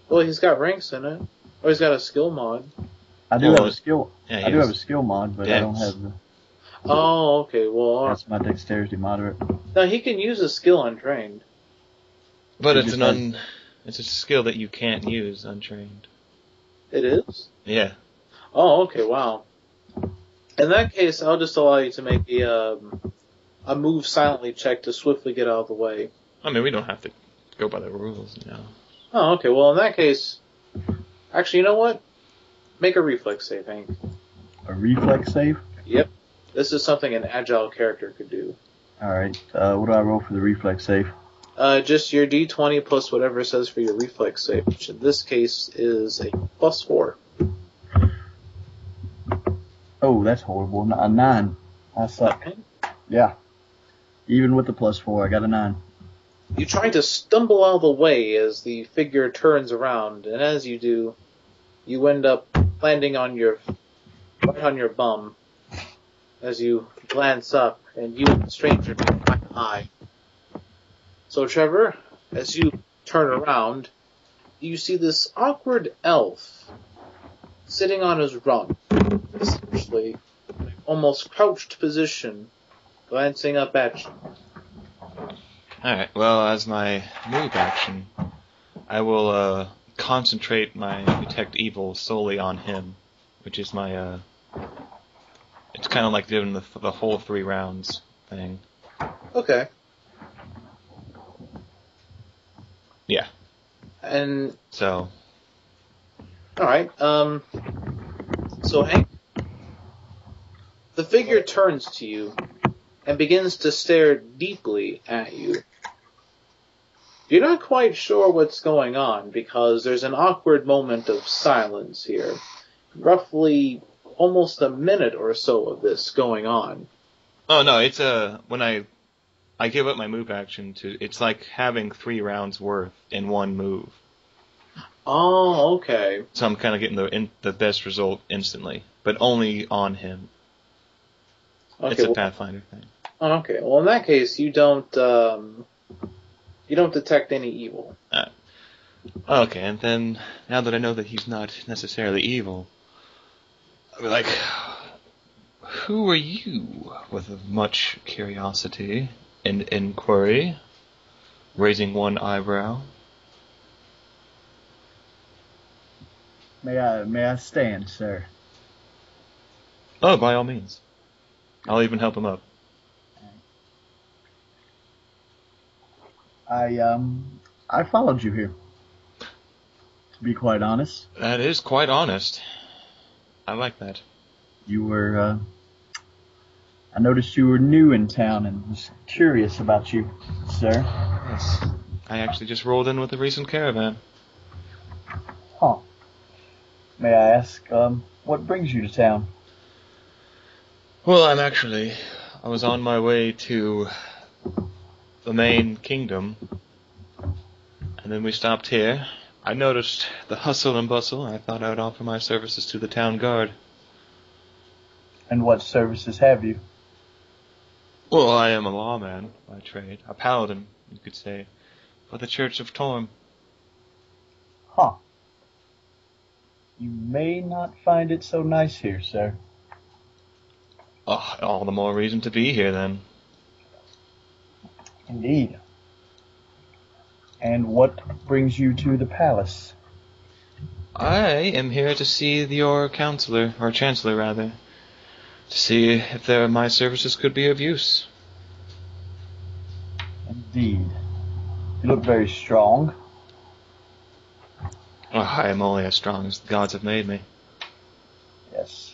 Well, he's got ranks in it. Or he's got a skill mod. I do have a skill. Yeah, I do have a skill mod, but I don't have the. Oh, okay. Well, that's my dexterity moderate. No, he can use a skill untrained. But it's it's a skill that you can't use untrained. It is? Yeah. Oh, okay. Wow. In that case, I'll just allow you to make a move silently check to swiftly get out of the way. I mean, we don't have to go by the rules, you know. Oh, okay. Well, in that case, actually, you know what? Make a reflex save, Hank. A reflex save? Yep. This is something an agile character could do. Alright. What do I roll for the reflex save? Just your d20 plus whatever it says for your reflex save, which in this case is a +4. Oh, that's horrible. A 9. I suck. Okay. Yeah. Even with the +4, I got a 9. You try to stumble out of the way as the figure turns around, and as you do, you end up landing on right on your bum as you glance up, and you and the stranger meet quite high. So, Trevor, as you turn around, you see this awkward elf sitting on his rump, essentially, in an almost crouched position, glancing up at you. Alright, well, as my move action, I will concentrate my detect evil solely on him, which is my, it's kind of like doing the whole 3 rounds thing. Okay. Yeah. And so, alright, so Hank, the figure turns to you and begins to stare deeply at you. You're not quite sure what's going on, because there's an awkward moment of silence here. Roughly almost a minute or so of this going on. Oh no, it's when I give up my move action it's like having 3 rounds worth in one move. Oh, okay. So I'm kind of getting the best result instantly, but only on him. Okay, It's a Pathfinder thing. Okay, well in that case you don't detect any evil. Okay, and then now that I know that he's not necessarily evil, I'll be like, who are you? With much curiosity and inquiry, raising one eyebrow. May I stand, sir? Oh, by all means. I'll even help him up. I followed you here. To be quite honest. That is quite honest. I like that. You were, I noticed you were new in town and was curious about you, sir. Yes. I actually just rolled in with a recent caravan. Huh. May I ask, what brings you to town? Well, I was on my way to the main kingdom, and then we stopped here. I noticed the hustle and bustle, and I thought I would offer my services to the town guard. And what services have you? Well, I am a lawman by trade, a paladin, you could say, for the Church of Torm. Huh. You may not find it so nice here, sir. Oh, all the more reason to be here, then. Indeed. And what brings you to the palace? I am here to see your counselor, or chancellor, rather, to see if my services could be of use. Indeed. You look very strong. Oh, I am only as strong as the gods have made me. Yes.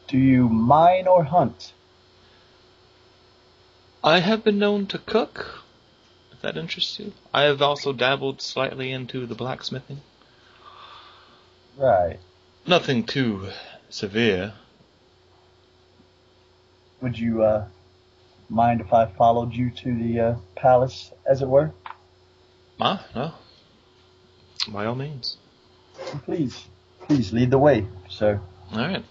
Do you mine or hunt? I have been known to cook, if that interests you. I have also dabbled slightly into the blacksmithing. Right. Nothing too severe. Would you, mind if I followed you to the, palace, as it were? No. By all means. Please lead the way, sir. Alright.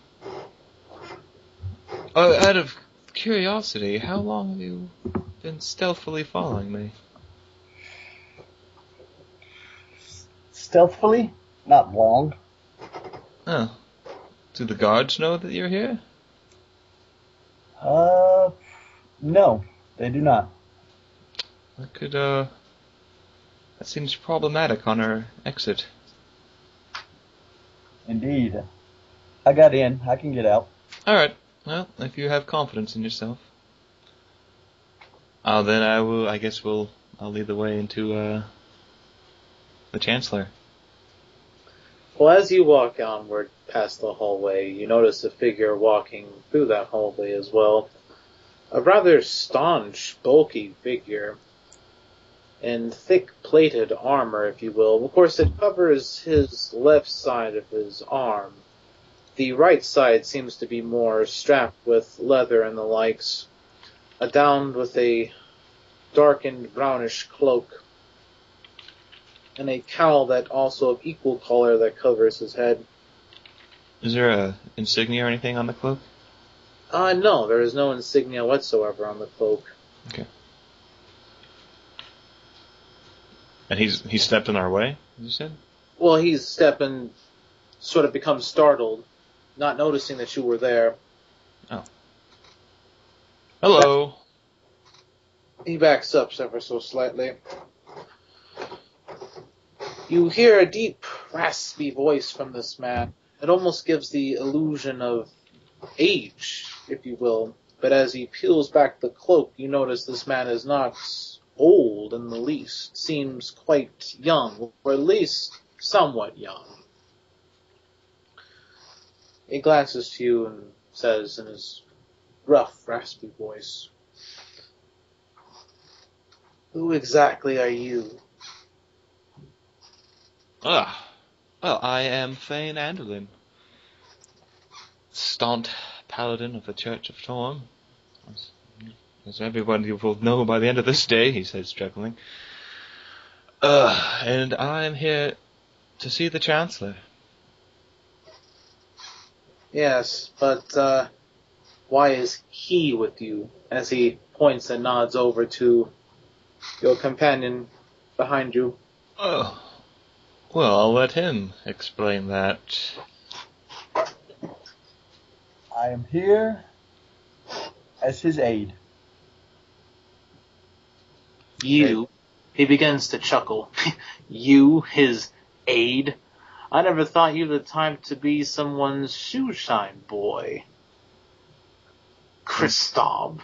Out of curiosity, how long have you been stealthily following me? Stealthily? Not long. Oh. Do the guards know that you're here? No, they do not. That seems problematic on our exit. Indeed. I got in. I can get out. Alright. Well, if you have confidence in yourself. Then I'll lead the way into, the Chancellor. Well, as you walk onward past the hallway, you notice a figure walking through that hallway as well. A rather staunch, bulky figure in thick-plated armor, if you will. Of course, it covers his left side of his arm. The right side seems to be more strapped with leather and the likes, adorned with a darkened brownish cloak, and a cowl that also of equal color that covers his head. Is there a insignia or anything on the cloak? No, there is no insignia whatsoever on the cloak. Okay. And he stepped in our way, you said? Well, he's stepping, sort of becomes startled, not noticing that you were there. Oh. Hello. He backs up ever so slightly. You hear a deep, raspy voice from this man. It almost gives the illusion of age, if you will. But as he peels back the cloak, you notice this man is not old in the least. Seems quite young, or at least somewhat young. He glances to you and says in his rough, raspy voice, Who exactly are you? Ah, well, I am Thane Andolin, staunch paladin of the Church of Torm. As everybody will know by the end of this day, he says, struggling. And I'm here to see the Chancellor. Yes, but why is he with you? As he points and nods over to your companion behind you. Oh, well, I'll let him explain that. I am here as his aide. You. He begins to chuckle. You, his aide? I never thought you the type to be someone's shoeshine boy. Kristoff.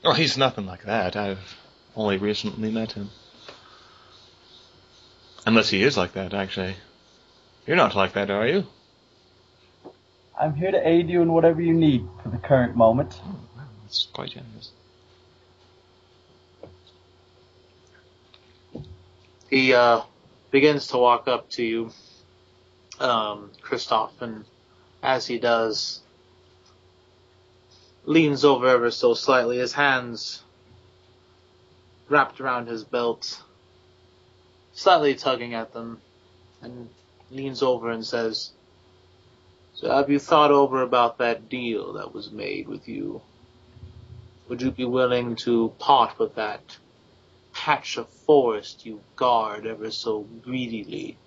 Oh, he's nothing like that. I've only recently met him. Unless he is like that, actually. You're not like that, are you? I'm here to aid you in whatever you need for the current moment. Oh, wow, that's quite generous. He begins to walk up to you, Kristoff, and as he does, leans over ever so slightly, his hands wrapped around his belt, slightly tugging at them, and leans over and says, "So have you thought over about that deal that was made with you? Would you be willing to part with that patch of forest you guard ever so greedily?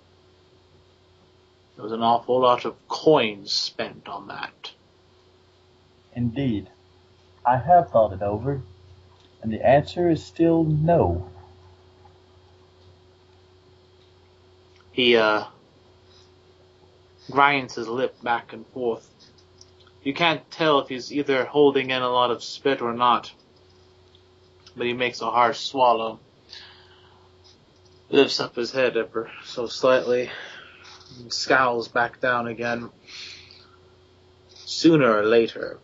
There was an awful lot of coins spent on that." Indeed, I have thought it over, and the answer is still no. He grinds his lip back and forth. You can't tell if he's either holding in a lot of spit or not, but he makes a harsh swallow, lifts up his head ever so slightly, and scowls back down again. Sooner or later,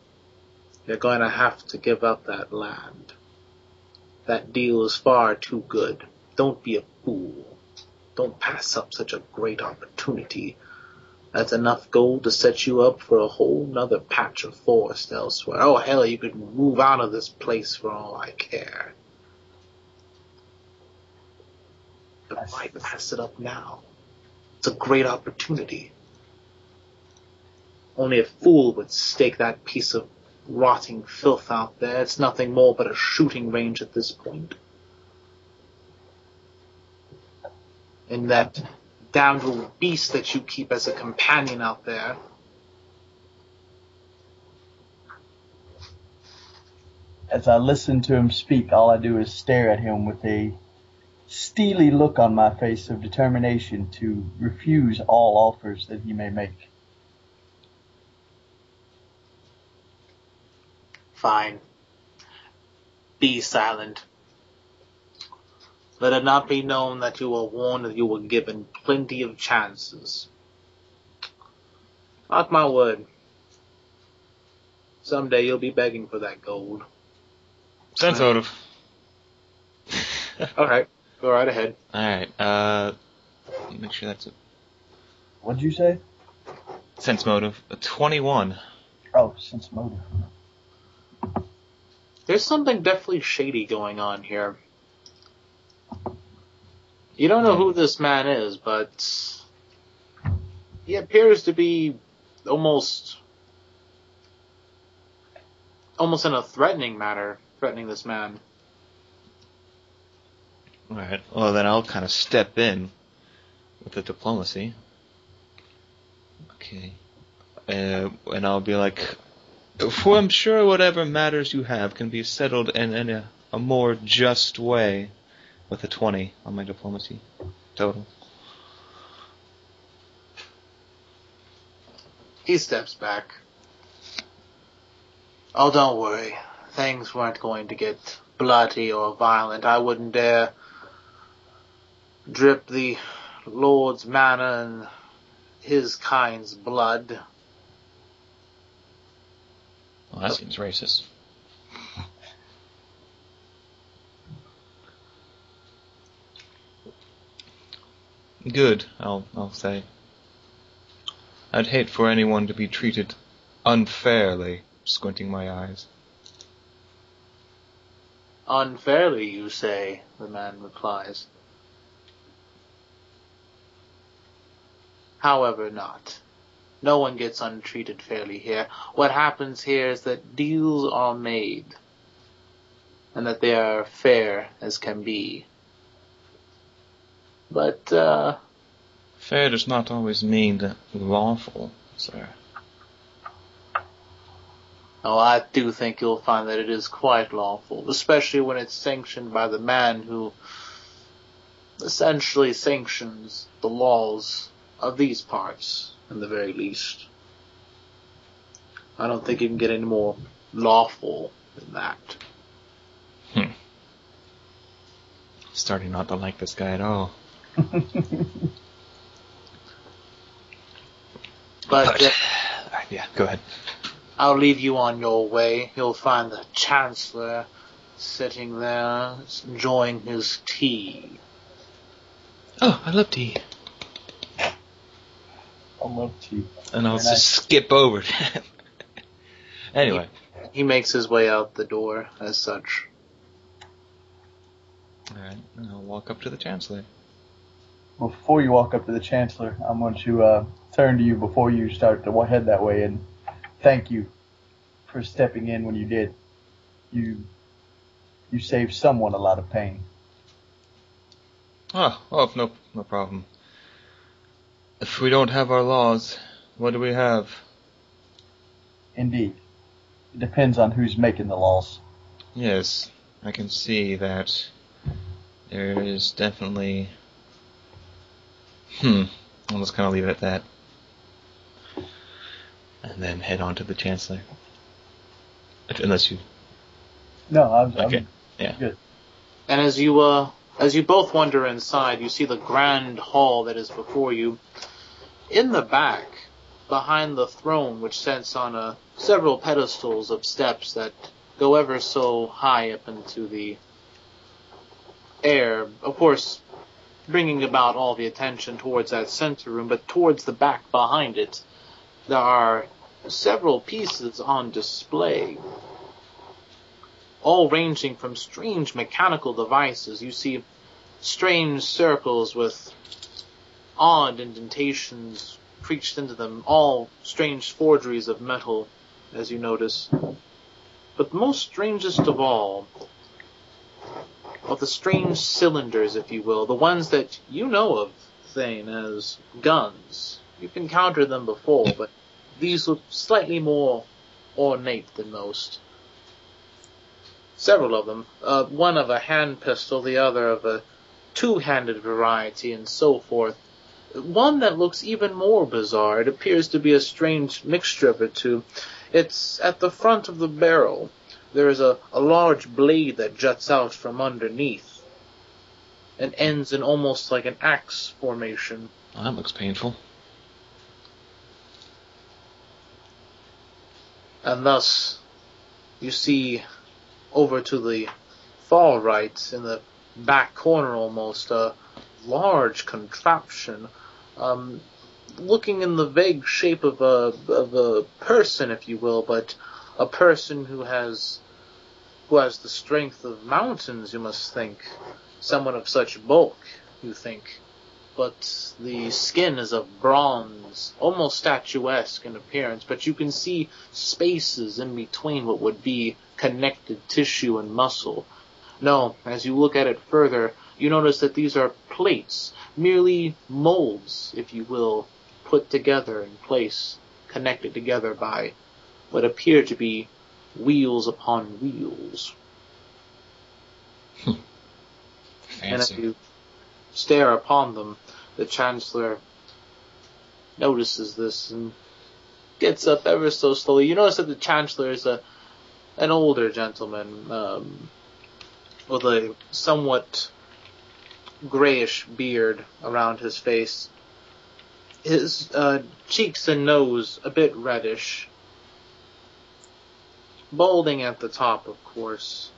you're going to have to give up that land. That deal is far too good. Don't be a fool. Don't pass up such a great opportunity. That's enough gold to set you up for a whole nother patch of forest elsewhere. Oh, hell, you could move out of this place for all I care. But why pass it up now? It's a great opportunity. Only a fool would stake that piece of rotting filth out there. It's nothing more but a shooting range at this point. And that damned little beast that you keep as a companion out there. As I listen to him speak, all I do is stare at him with a steely look on my face of determination to refuse all offers that he may make. Fine. Be silent. Let it not be known that you were warned that you were given plenty of chances. Mark my word. Someday you'll be begging for that gold. Sense motive. Alright, go right ahead. Alright, make sure that's it. What'd you say? Sense motive. 21. Oh, sense motive. There's something definitely shady going on here. You don't know who this man is, but he appears to be almost in a threatening manner, threatening this man. Alright, well then I'll kind of step in with the diplomacy. Okay. And I'll be like, for I'm sure whatever matters you have can be settled in a more just way, with a 20 on my diplomacy total. He steps back. Oh, don't worry. Things weren't going to get bloody or violent. I wouldn't dare drip the Lord's manna and his kind's blood. Well, that seems racist. Good, I'll say. I'd hate for anyone to be treated unfairly, squinting my eyes. Unfairly, you say, the man replies. However, not. No one gets untreated fairly here. What happens here is that deals are made, and that they are fair as can be. But, Fair does not always mean lawful, sir. oh, I do think you'll find that it is quite lawful, especially when it's sanctioned by the man who essentially sanctions the laws of these parts, in the very least. I don't think you can get any more lawful than that. Starting not to like this guy at all. But yeah, go ahead. I'll leave you on your way. You'll find the Chancellor sitting there, enjoying his tea. Oh, I love tea. I love tea. And I'll just skip over it. Anyway. He makes his way out the door as such. Alright, and I'll walk up to the Chancellor. Before you walk up to the Chancellor, I'm going to turn to you before you start to head that way and thank you for stepping in when you did. You saved someone a lot of pain. Oh, no problem. If we don't have our laws, what do we have? Indeed. It depends on who's making the laws. Yes, I can see that there is definitely... I'll just kind of leave it at that. And then head on to the Chancellor. Unless you... No, I'm Okay, yeah. Good. And as you both wander inside, you see the grand hall that is before you. In the back, behind the throne, which sits on several pedestals of steps that go ever so high up into the air, of course, bringing about all the attention towards that center room, but towards the back behind it, there are several pieces on display, all ranging from strange mechanical devices. You see strange circles with odd indentations preached into them, all strange forgeries of metal, as you notice. But most strangest of all are the strange cylinders, if you will, the ones that you know of, Thane, as guns. You've encountered them before, but these look slightly more ornate than most. Several of them, one of a hand pistol, the other of a two-handed variety, and so forth. One that looks even more bizarre. It appears to be a strange mixture of the two. It's at the front of the barrel. There is a large blade that juts out from underneath and ends in almost like an axe formation. Oh, that looks painful. And thus, you see over to the far right, in the back corner almost, a large contraption, looking in the vague shape of a person, if you will, but a person who has the strength of mountains, you must think. Someone of such bulk, you think. But the skin is of bronze, almost statuesque in appearance, but you can see spaces in between what would be connected tissue and muscle. No, as you look at it further, you notice that these are plates, merely molds, if you will, put together in place, connected together by what appear to be wheels upon wheels. And as you stare upon them, the Chancellor notices this and gets up ever so slowly. You notice that the Chancellor is an older gentleman with a somewhat grayish beard around his face. His cheeks and nose a bit reddish. Balding at the top, of course.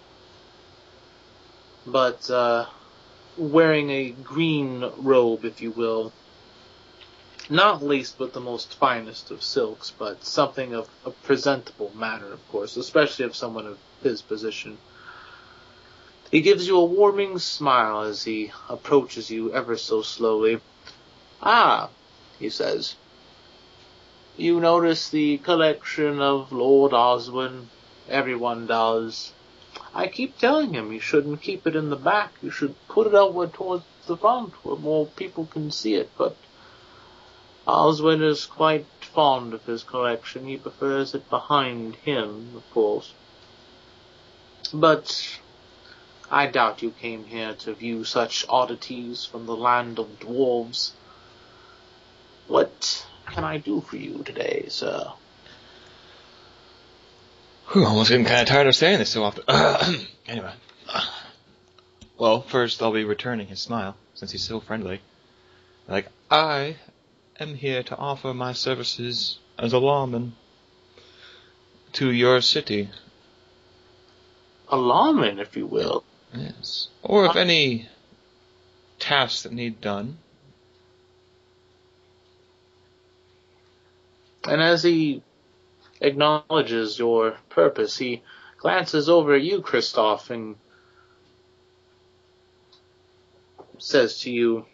But wearing a green robe, if you will. Not laced with the most finest of silks, but something of a presentable manner, of course, especially of someone of his position. He gives you a warming smile as he approaches you ever so slowly. "Ah," he says, "you notice the collection of Lord Oswin? Everyone does. I keep telling him you shouldn't keep it in the back. You should put it outward towards the front where more people can see it, but Oswin is quite fond of his collection. He prefers it behind him, of course. But I doubt you came here to view such oddities from the land of dwarves. What can I do for you today, sir?" Whew, almost getting kind of tired of saying this so often. Anyway. Well, first I'll be returning his smile, since he's so friendly. Like, I am here to offer my services as a lawman to your city. A lawman, if you will. Yes. Or if any tasks that need done. And as he acknowledges your purpose, he glances over at you, Christoph, and says to you,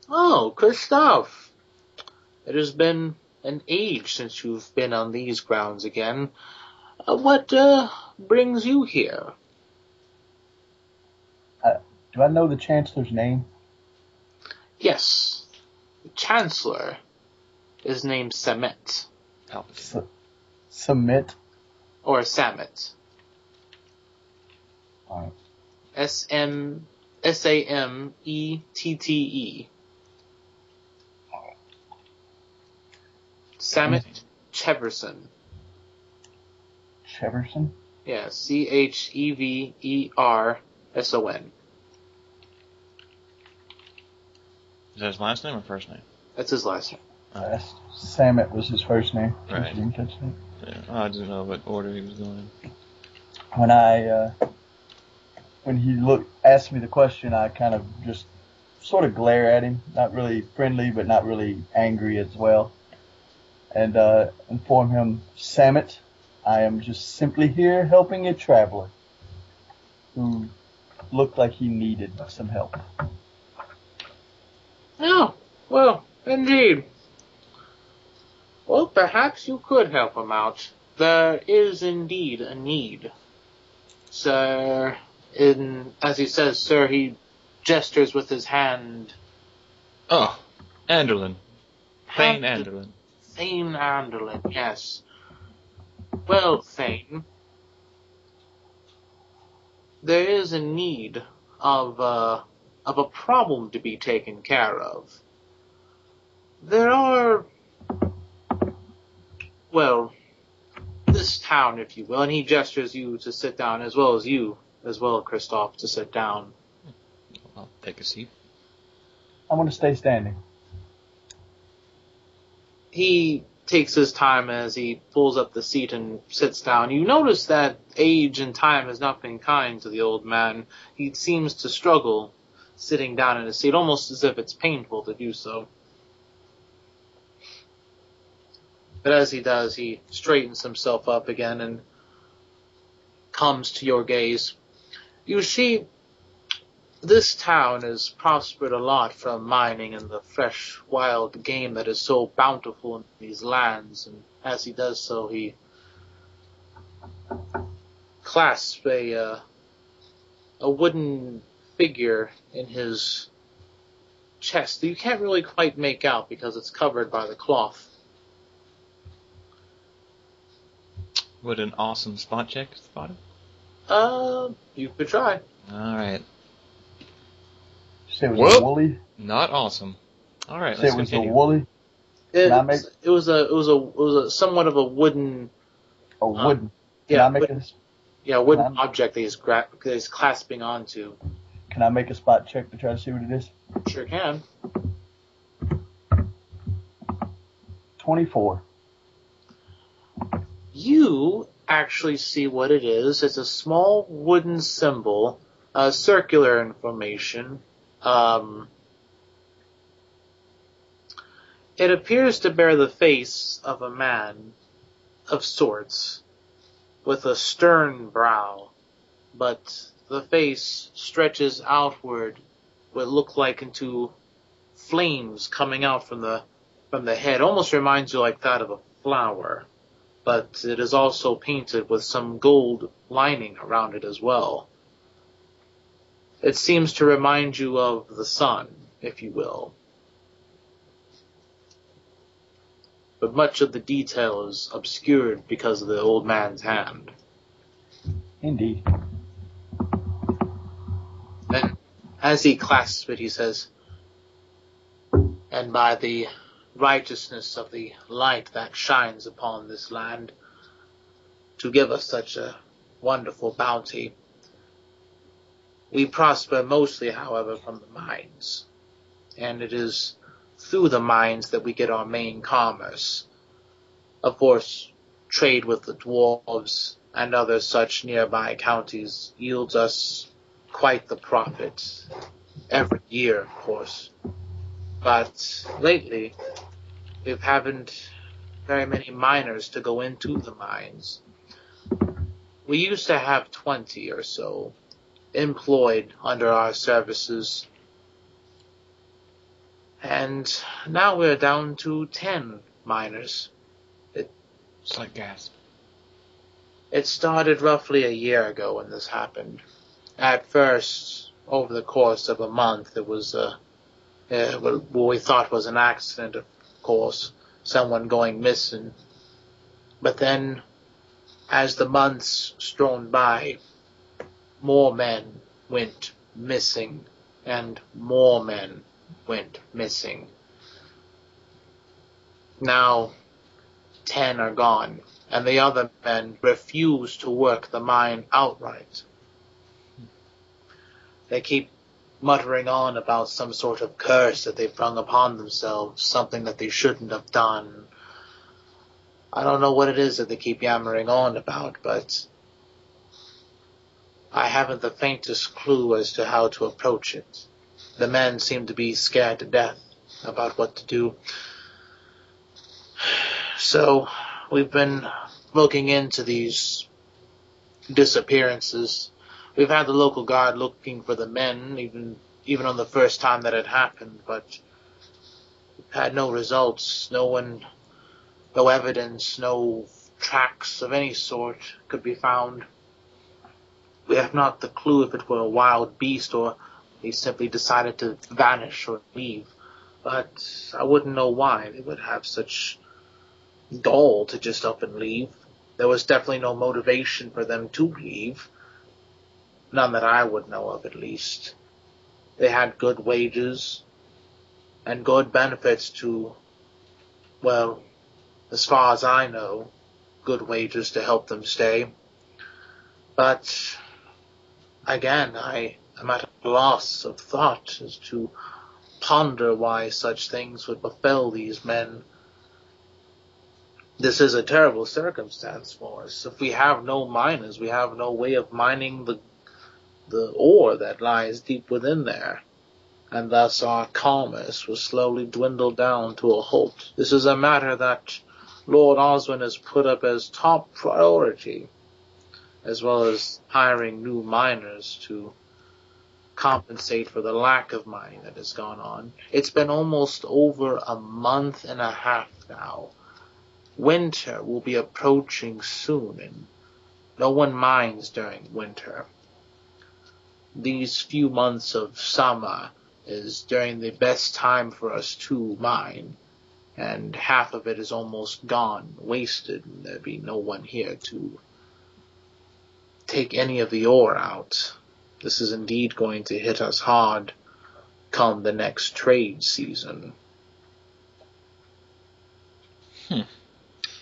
"Oh, Christoph, it has been an age since you've been on these grounds again. What brings you here?" Do I know the Chancellor's name? "Yes, the Chancellor is named Samet." Submit. Or Samet. Alright. Samettte. Samet Cheverson. Cheverson? Yeah, Cheverson. Is that his last name or first name? That's his last name. Samet was his first name. Right. Didn't catch that. Yeah, I didn't know what order he was going in. When he asked me the question, I kind of just sort of glare at him, not really friendly, but not really angry as well, and inform him, "Samet, I am just simply here helping a traveler who looked like he needed some help." Oh, well, indeed. Well, perhaps you could help him out. There is indeed a need. Sir, as he says, sir, he gestures with his hand. Oh, Anderlin. Thane Anderlin. Thane Anderlin, yes. Well, Thane, there is a need of a problem to be taken care of. There are, well, this town, if you will, and he gestures you to sit down, as well as you, as well, Christoph, to sit down. I'll take a seat. I want to stay standing. He takes his time as he pulls up the seat and sits down. You notice that age and time has not been kind to the old man. He seems to struggle sitting down in his seat, almost as if it's painful to do so. But as he does, he straightens himself up again and comes to your gaze. You see, this town has prospered a lot from mining and the fresh, wild game that is so bountiful in these lands. And as he does so, he clasps a wooden figure in his chest that you can't really quite make out because it's covered by the cloth. Would an awesome spot check spot it? You could try. Alright. Say it was a woolly. Not awesome. Alright, Say let's it was continue. a woolly. It was a somewhat of a wooden. A wooden. Wooden object that he's clasping onto. Can I make a spot check to try to see what it is? Sure can. 24. You actually see what it is. It's a small wooden symbol circular information. It appears to bear the face of a man of sorts, with a stern brow, but the face stretches outward, what look like into flames coming out from the head. Almost reminds you like that of a flower, but it is also painted with some gold lining around it as well. It seems to remind you of the sun, if you will. But much of the detail is obscured because of the old man's hand. Indeed. And as he clasps it, he says, "And by the righteousness of the light that shines upon this land, to give us such a wonderful bounty. We prosper mostly, however, from the mines, and it is through the mines that we get our main commerce. Of course, trade with the dwarves and other such nearby counties yields us quite the profit every year, of course. But lately, we haven't very many miners to go into the mines. We used to have 20 or so employed under our services, and now we're down to 10 miners. Slight gasp. It started roughly a year ago when this happened. At first, over the course of a month, it was what we thought was an accident, of course, someone going missing. But then, as the months strolled by, more men went missing, and more men went missing. Now, 10 are gone, and the other men refuse to work the mine outright. They keep muttering on about some sort of curse that they've brought upon themselves, something that they shouldn't have done. I don't know what it is that they keep yammering on about, but I haven't the faintest clue as to how to approach it. The men seem to be scared to death about what to do. So, we've been looking into these disappearances. We've had the local guard looking for the men, even on the first time that it happened, but we've had no results. No evidence, no tracks of any sort could be found. We have not the clue if it were a wild beast or they simply decided to vanish or leave. But I wouldn't know why they would have such gall to just up and leave. There was definitely no motivation for them to leave. None that I would know of, at least. They had good wages and good benefits to, well, as far as I know, good wages to help them stay. But, again, I am at a loss of thought as to ponder why such things would befell these men. This is a terrible circumstance for us. If we have no miners, we have no way of mining the ore that lies deep within there, and thus our commerce will slowly dwindle down to a halt. This is a matter that Lord Oswin has put up as top priority, as well as hiring new miners to compensate for the lack of mining that has gone on. It's been almost over a month and a half now. Winter will be approaching soon, and no one mines during winter. These few months of summer is during the best time for us to mine, and half of it is almost gone, wasted, and there'd be no one here to take any of the ore out. This is indeed going to hit us hard come the next trade season.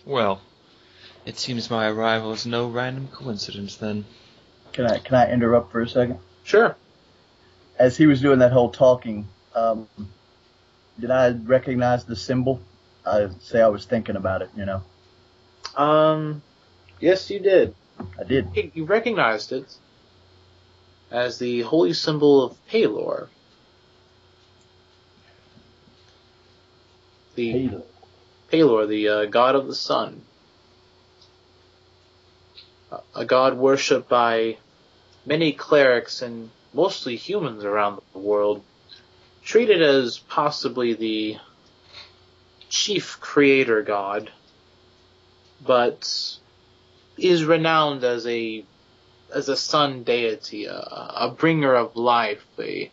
Well, it seems my arrival is no random coincidence then. Can I interrupt for a second? Sure. As he was doing that whole talking, did I recognize the symbol? I'd say I was thinking about it, you know. Yes, you did. I did. You recognized it. as the holy symbol of Palor. Palor, the god of the sun. A god worshipped by many clerics and mostly humans around the world. Treated as possibly the chief creator god, but is renowned as a sun deity, a bringer of life, a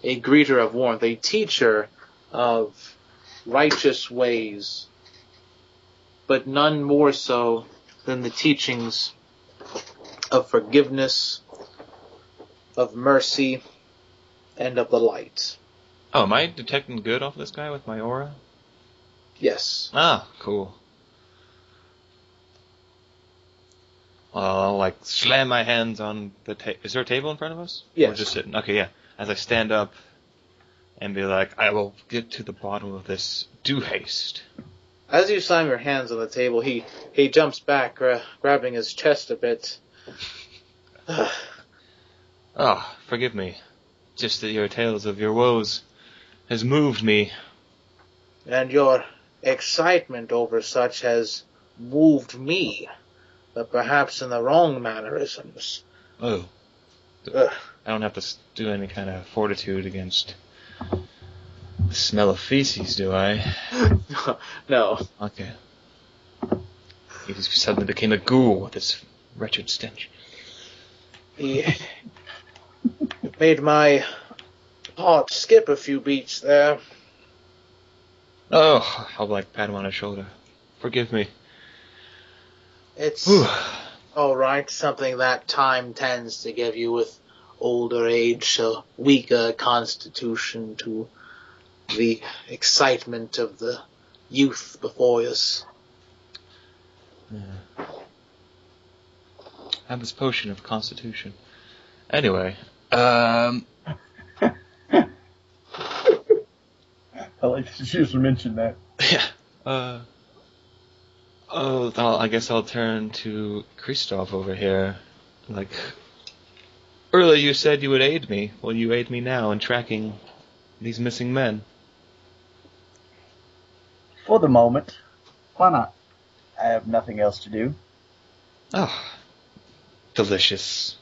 greeter of warmth, a teacher of righteous ways, but none more so than the teachings of forgiveness, of mercy, and of the light. Oh, am I detecting good off this guy with my aura? Yes. Ah, cool. Well, I'll slam my hands on the table. Is there a table in front of us? Yes. Or just sitting? Okay, yeah. As I stand up and be like, I will get to the bottom of this. Do haste. As you slam your hands on the table, he jumps back, grabbing his chest a bit. Forgive me. Just that your tales of your woes has moved me. And your excitement over such has moved me, but perhaps in the wrong mannerisms. Oh. I don't have to do any kind of fortitude against the smell of feces, do I? No. Okay. He suddenly became a ghoul with this wretched stench. He made my heart skip a few beats there. Oh, I'll pat him on his shoulder. Forgive me. It's alright, something that time tends to give you with older age, a weaker constitution to the excitement of the youth before us. Yeah. Have this potion of constitution. Anyway, I like that you just mentioned that. Yeah. I guess I'll turn to Christoph over here. Earlier you said you would aid me. Will you aid me now in tracking these missing men? For the moment. Why not? I have nothing else to do. Oh, delicious.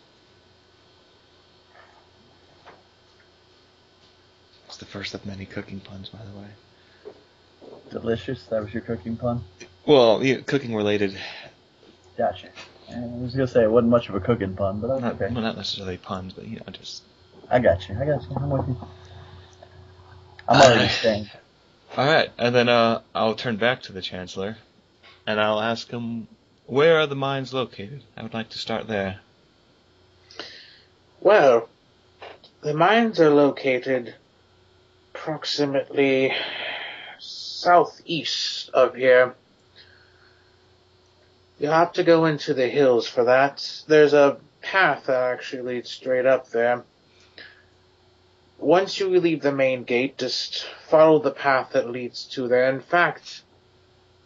It's the first of many cooking puns, by the way. Delicious? That was your cooking pun? Well, yeah, cooking related. Gotcha. I was going to say it wasn't much of a cooking pun, but okay. Well, not necessarily puns, but just... I got you. I'm with you. I'm already staying. Alright, and then I'll turn back to the Chancellor, and I'll ask him, where are the mines located? I would like to start there. Well, the mines are located approximately southeast of here. You'll have to go into the hills for that. There's a path that actually leads straight up there. Once you leave the main gate, just follow the path that leads to there. In fact,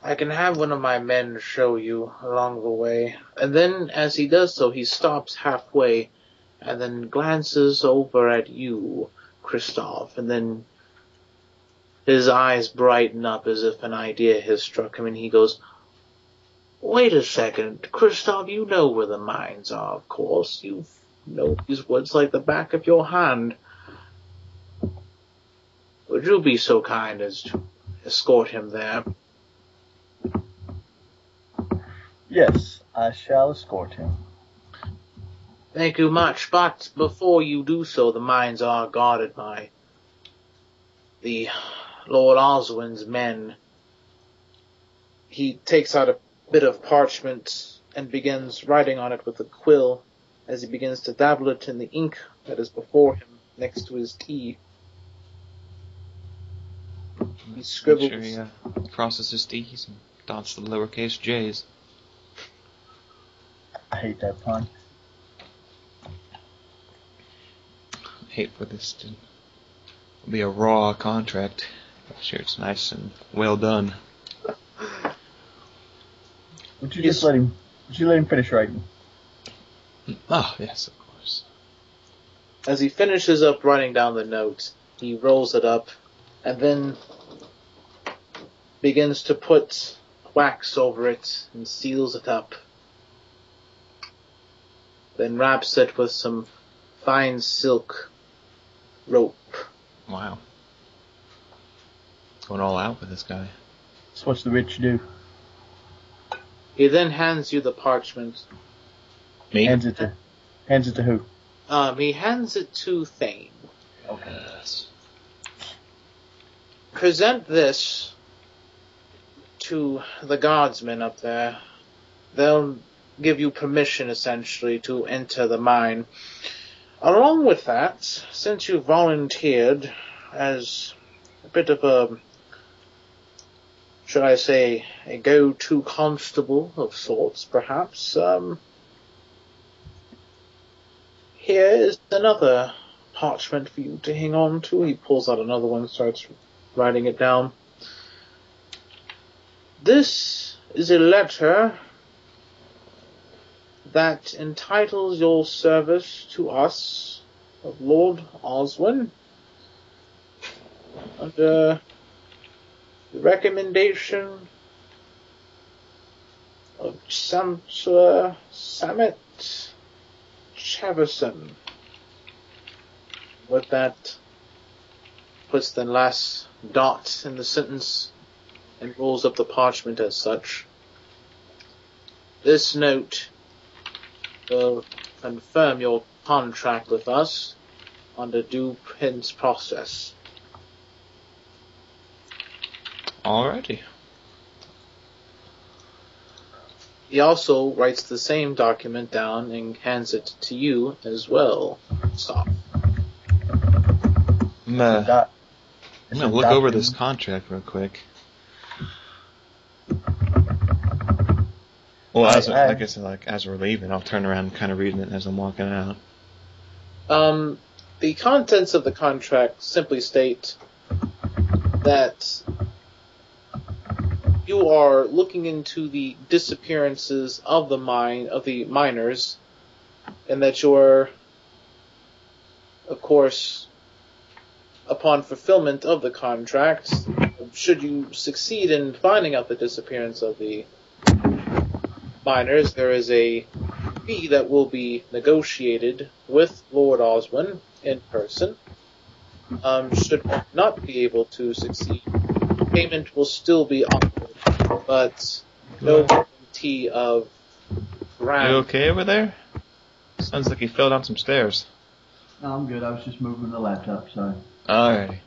I can have one of my men show you along the way. And then, as he does so, he stops halfway and then glances over at you, Christoph, and then his eyes brighten up as if an idea has struck him, and he goes, "Wait a second, Christoph, you know where the mines are, of course. You know these woods like the back of your hand. Would you be so kind as to escort him there?" Yes, I shall escort him. Thank you much, but before you do so, the mines are guarded by the Lord Oswin's men. He takes out a bit of parchment and begins writing on it with a quill as he begins to dabble it in the ink that is before him next to his tea. He scribbles. Make sure he crosses his T's and dots the lowercase J's. I hate that pun. I hate for this to be a raw contract. I'm sure it's nice and well done. Would you let him finish writing? Oh, yes, of course. As he finishes up writing down the note, he rolls it up and then begins to put wax over it and seals it up. Then wraps it with some fine silk rope. Wow. Going all out with this guy. That's what the rich do. He then hands you the parchment. Me? Hands it to who? He hands it to Thane. Okay. Yes. Present this to the guardsmen up there. They'll give you permission, essentially, to enter the mine. Along with that, since you volunteered as a bit of a, should I say, a go-to constable of sorts, perhaps, here is another parchment for you to hang on to. He pulls out another one and starts writing it down. This is a letter that entitles your service to us of Lord Oswin under the recommendation of Chancellor Samet Chaverson. With that, puts the last dot in the sentence and rolls up the parchment as such. This note will confirm your contract with us under due process. Alrighty. He also writes the same document down and hands it to you as well. Stop. I'm gonna look over this contract real quick. Well, as we're leaving, I'll turn around and kind of reading it as I'm walking out. The contents of the contract simply state that you are looking into the disappearances of the miners, and that you're, of course, upon fulfillment of the contract, should you succeed in finding out the disappearance of the miners, there is a fee that will be negotiated with Lord Oswin in person. Should not be able to succeed, payment will still be offered, but no guarantee of grand. You okay over there? Sounds like you fell down some stairs. No, I'm good. I was just moving the laptop, sorry. Alrighty.